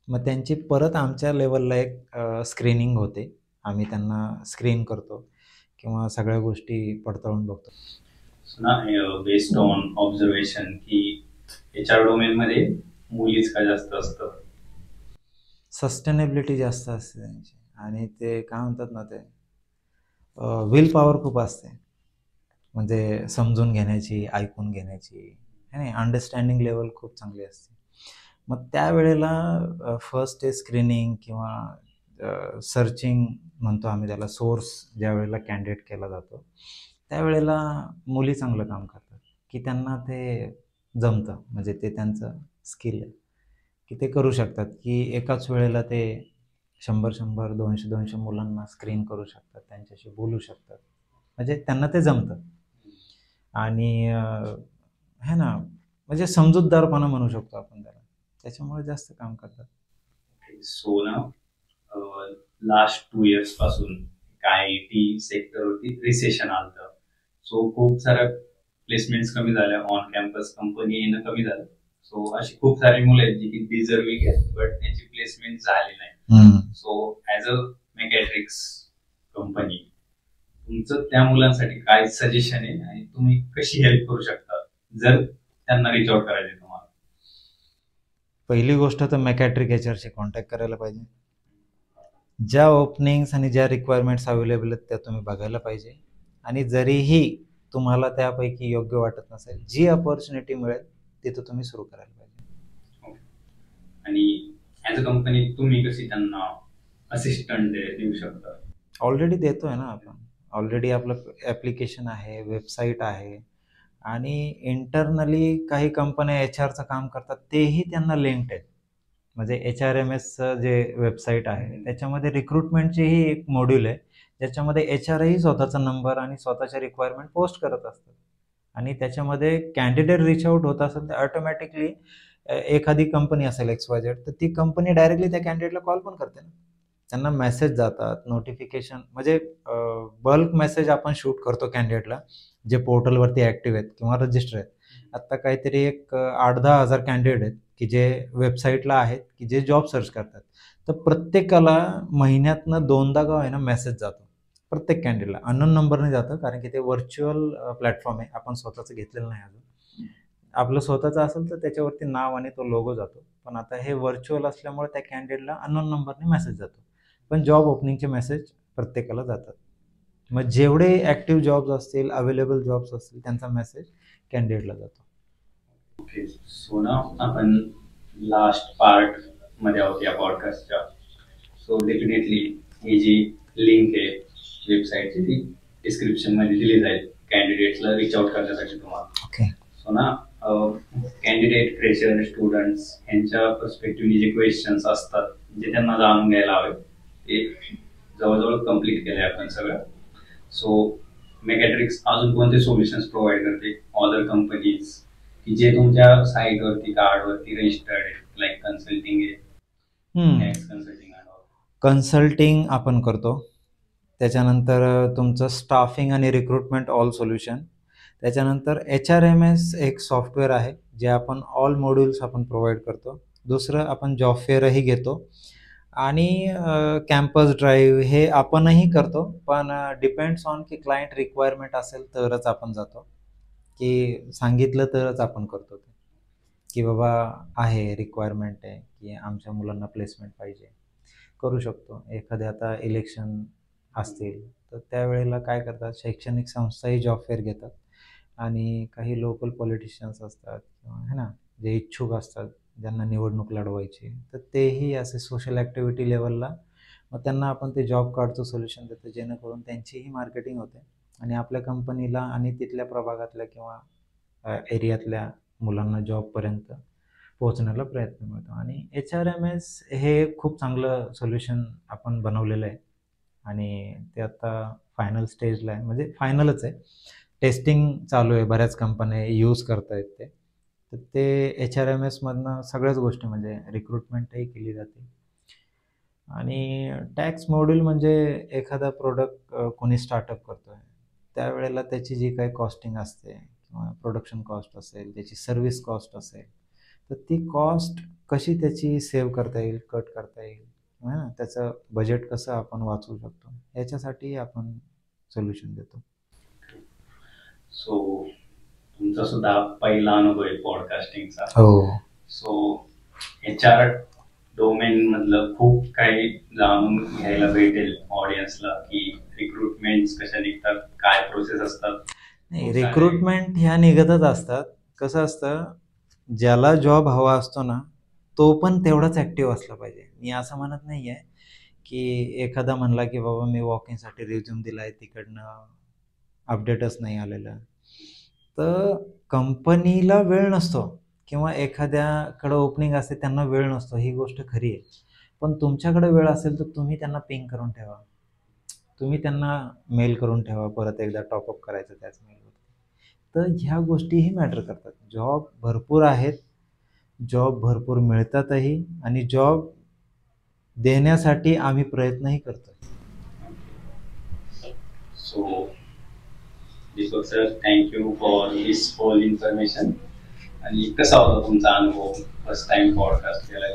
मग त्यांची परत आमच्या लेवलला एक स्क्रीनिंग होते. आम्ही त्यांना स्क्रीन करतो किंवा सगळ्या गोष्टी पडताळून बघतो. ना बेस्ड ऑन ऑब्झर्वेशन की HR डोमेनमध्ये मुलीच का जास्त असतं? सस्टेनेबिलिटी जास्त असते त्यांची आणि ते काय म्हणतात ना, ते विल पॉवर खूप असते. म्हणजे समजून घेण्याची, ऐकून घेण्याची, है नाही, अंडरस्टँडिंग लेवल खूप चांगली असते. मग त्यावेळेला फर्स्ट आहे स्क्रीनिंग किंवा सर्चिंग म्हणतो आम्ही त्याला, सोर्स ज्या वेळेला कॅन्डिडेट केला जातो, त्यावेळेला मुली चांगलं काम करतात, की त्यांना ते जमतं. म्हणजे ते त्यांचं स्किल आहे, की ते करू शकतात, की एकाच वेळेला ते 100-100, 200-200 मुलांना स्क्रीन करू शकतात, त्यांच्याशी बोलू शकतात. म्हणजे त्यांना ते जमतं. आणि है ना, म्हणजे समजूतदारपणा म्हणू शकतो आपण त्याला. त्याच्यामुळे जास्त काम करतात. सो ना लास्ट 2 इयर्स पासून काय IT सेक्टरवरती रिसेशन आलं. सो खूप साऱ्या प्लेसमेंट्स कमी झाल्या, ऑन कॅम्पस कंपनी येणं कमी झालं. सो अशी खूप सारी मुलं आहेत जी की डिझर्विंग आहेत, बट त्यांची प्लेसमेंट झाली नाही. सो ॲज अ मेकॅट्रिक्स कंपनी, तुमचं त्या मुलांसाठी काय सजेशन आहे आणि तुम्ही कशी हेल्प करू शकता जर त्यांना रिच आउट करायचे तुम्हाला? पहिली गोष्ट तर मेकॅट्रिक HRशी कॉन्टॅक्ट करायला पाहिजे. ज्या ओपनिंग्स आणि ज्या रिक्वायरमेंट्स अवेलेबल आहेत त्या तुम्ही बघायला पाहिजे. आणि जरीही तुम्हाला त्यापैकी योग्य वाटत नसेल, जी अपॉर्च्युनिटी मिळेल तिथं तुम्ही सुरू करायला पाहिजे. आणि ॲज अ कंपनी तुम्ही कशी त्यांना असिस्टंट देऊ शकता? ऑलरेडी देतोय ना आपण. ऑलरेडी आपलं ॲप्लिकेशन आहे, वेबसाईट आहे आणि इंटरनली काही कंपन्या HRचं काम करतात, तेही त्यांना लिंक्ड आहेत. म्हणजे HRMSचं जे वेबसाईट आहे, त्याच्यामध्ये रिक्रुटमेंटचीही एक मॉड्यूल आहे, ज्याच्यामध्ये HRही स्वतःचा नंबर आणि स्वतःच्या रिक्वायरमेंट पोस्ट करत असतात. आणि त्याच्यामध्ये कॅन्डिडेट रिच आउट होत असेल तर ऑटोमॅटिकली एखादी कंपनी असेल XYZ, तर ती कंपनी डायरेक्टली त्या कॅन्डिडेटला कॉल पण करते ना. त्यांना मेसेज जातात, नोटिफिकेशन, म्हणजे बल्क मेसेज आपण शूट करतो कॅन्डिडेटला, जे पोर्टलवरती ॲक्टिव्ह आहेत किंवा रजिस्टर आहेत. आत्ता काहीतरी एक 8-10 हजार कॅन्डिडेट आहेत, की जे वेबसाईटला आहेत, की जे जॉब सर्च करतात. तर प्रत्येकाला महिन्यातनं 2दा का होईना मेसेज जातो. प्रत्येक कॅन्डिडेटला अननोन नंबरने जातं, कारण की ते व्हर्च्युअल प्लॅटफॉर्म आहे. आपण स्वतःचं घेतलेलं नाही अजून. आपलं स्वतःचं असेल तर त्याच्यावरती नाव आणि तो लोगो जातो. पण आता हे व्हर्च्युअल असल्यामुळे त्या कॅन्डिडेटला अननोन नंबरने मेसेज जातो. पण जॉब ओपनिंगचे मेसेज प्रत्येकाला जातात. मग जेवढे ॲक्टिव्ह जॉब्स असतील, अवेलेबल जॉब्स असतील, त्यांचा मेसेज कॅन्डिडेटला जातो. ओके, सो ना आपण लास्ट पार्ट मध्ये आहोत या पॉडकास्टच्या. सो डेफिनेटली ही जी लिंक आहे वेबसाईटची, ती डिस्क्रिप्शन मध्ये दिली जाईल कॅन्डिडेट्सला रिच आउट करण्यासाठी तुम्हाला. ओके. सो ना कॅन्डिडेट, फ्रेशर, स्टुडंट्स यांच्या पर्स्पेक्टिव्हने जे क्वेश्चन्स असतात, जे त्यांना जाणून घ्यायला हवे, ते जवळजवळ कम्प्लीट केले आपण सगळं. सो मेकॅट्रिक्स अजून कोणते सोल्युशन्स प्रोव्हाइड करते अदर कंपनीज की जे तुमच्या साईटवरती, कार्डवरती रजिस्टर्ड आहे, लाईक कन्सल्टिंग आहे, कन्सल्टिंग कन्सल्टिंग आपण करतो. त्याच्यानंतर तुमचं स्टाफिंग आणि रिक्रुटमेंट ऑल सोल्युशन. त्याच्यानंतर HRMS एक सॉफ्टवेअर आहे, जे आपण ऑल मॉड्यूल्स आपण प्रोव्हाइड करतो. दुसरं आपण जॉब फेअरही घेतो आणि कॅम्पस ड्राईव्ह हे आपणही करतो, पण डिपेंड्स ऑन की क्लायंट रिक्वायरमेंट असेल तरच आपण जातो, की सांगितलं तरच आपण करतो ते, की बाबा आहे रिक्वायरमेंट आहे की आमच्या मुलांना प्लेसमेंट पाहिजे, करू शकतो. एखाद्या आता इलेक्शन असतील तर त्यावेळेला काय करतात, शैक्षणिक संस्थाही जॉब फेअर घेतात आणि काही लोकल पॉलिटिशियन्स असतात किंवा है ना, जे इच्छुक असतात ज्यांना निवडणूक लढवायची, तर तेही असे सोशल ॲक्टिव्हिटी लेवलला मग त्यांना आपण ते जॉब कार्डचं सोल्युशन देतो, जेणेकरून त्यांचीही मार्केटिंग होते आणि आपल्या कंपनीला आणि तिथल्या प्रभागातल्या किंवा एरियातल्या मुलांना जॉबपर्यंत पोहोचण्याला प्रयत्न मिळतो. आणि HRMS हे खूप चांगलं सोल्युशन आपण बनवलेलं आहे आणि ते आता फायनल स्टेजला आहे, म्हणजे फायनलच आहे. टेस्टिंग चालू आहे, बऱ्याच कंपन्या यूज करतायत ते. तर ते HRMS मधनं सगळ्याच गोष्टी म्हणजे रिक्रुटमेंटही केली जाते. आणि टॅक्स मॉड्यूल म्हणजे एखादा प्रोडक्ट कोणी स्टार्टअप करतोय त्यावेळेला त्याची जी काही कॉस्टिंग असते किंवा प्रोडक्शन कॉस्ट असेल, त्याची सर्व्हिस कॉस्ट असेल, तर ती कॉस्ट कशी त्याची सेव्ह करता येईल, कट करता येईल, ना त्याचं बजेट कसं आपण वाचवू शकतो, याच्यासाठी आपण सोल्युशन देतो. सो तुमचा सुद्धा पहिला अनुभव आहे पॉडकास्टिंगचा. हो. सो HR डोमेन मधलं खूप काही जाणून घ्यायला भेटेल ऑडियन्सला की रिक्रुटमेंट कशा निघतात, काय प्रोसेस असतात. नाही, रिक्रुटमेंट ह्या निघतच असतात. कसं असतं, ज्याला जॉब हवा असतो ना तो पण तेवढाच ॲक्टिव्ह असला पाहिजे. मी असं म्हणत नाही आहे की एखादा म्हणला की बाबा मी वॉकिंगसाठी रिझ्यूम दिला आहे, तिकडनं अपडेटच नाही आलेलं, तर कंपनीला वेळ नसतो किंवा एखाद्याकडं ओपनिंग असते त्यांना वेळ नसतो, ही गोष्ट खरी आहे. पण तुमच्याकडे वेळ असेल तर तुम्ही त्यांना पिंग करून ठेवा, तुम्ही त्यांना मेल करून ठेवा, परत एकदा टॉपअप करायचं त्याच मेलवर. तर ह्या गोष्टीही मॅटर करतात. जॉब भरपूर आहेत, जॉब भरपूर मिळतातही आणि जॉब देण्यासाठी आम्ही प्रयत्नही करतो. So Deepak sir, thank you for this whole information. आणि कसा होता तुमचा अनुभव फर्स्ट टाइम पॉडकास्ट केला?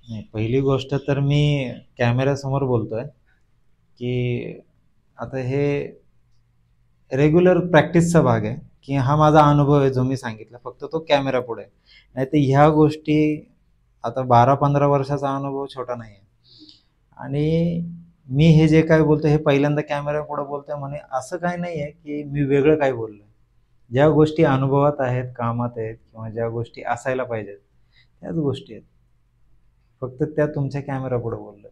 नाही, पहिली गोष्ट तर मी कॅमेऱ्यासमोर बोलतोय की आता हे रेग्युलर प्रॅक्टिसचा भाग आहे की हा माझा अनुभव आहे जो मी सांगितला, फक्त तो कॅमेरा पुढे. नाही तर ह्या गोष्टी आता 12-15 वर्षाचा अनुभव छोटा नाही आहे. आणि मी हे जे काय बोलतो हे पहिल्यांदा कॅमेरा पुढे बोलतोय म्हणे असं काही नाही आहे की मी वेगळं काय बोललोय. ज्या गोष्टी अनुभवात आहेत, कामात आहेत किंवा ज्या गोष्टी असायला पाहिजेत त्याच गोष्टी आहेत, फक्त त्या तुमच्या कॅमेरा पुढे बोललोय.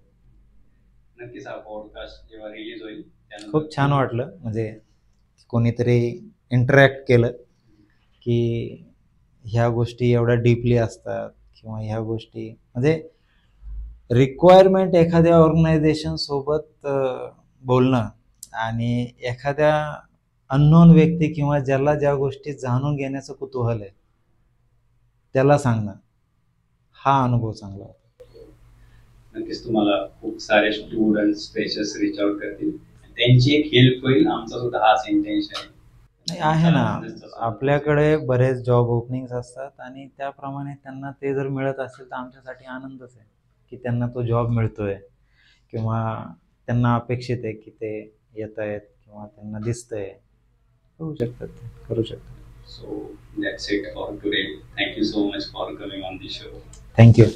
नक्कीच हा पॉडकास्ट जेव्हा रिलीज होईल खूप छान वाटलं, म्हणजे कोणीतरी इंटरॅक्ट केलं की ह्या गोष्टी एवढ्या डीपली असतात किंवा ह्या गोष्टी म्हणजे रिक्वायरमेंट एखाद्या ऑर्गनायझेशन सोबत बोलणं आणि एखाद्या अननोन व्यक्ती किंवा ज्याला ज्या गोष्टी जाणून घेण्याचं कुतूहल आहे त्याला सांगणं, हा अनुभव चांगला होता. नक्कीच तुम्हाला खूप सारे स्टुडंट्स फ्रेशर्स रीच आउट करतील, त्यांची एक हेल्प होईल. आमचा सुद्धा हाच इंटेन्शन आहे. नाही आहे ना, आपल्याकडे बरेच जॉब ओपनिंग्स असतात आणि त्याप्रमाणे त्यांना ते जर मिळत असेल तर आमच्यासाठी आनंदच आहे की त्यांना तो जॉब मिळतोय किंवा त्यांना अपेक्षित आहे की ते येत आहेत किंवा त्यांना दिसतंय, होऊ शकतात, ते करू शकतात. So that's it for today. Thank you so much for coming on the show. Thank you.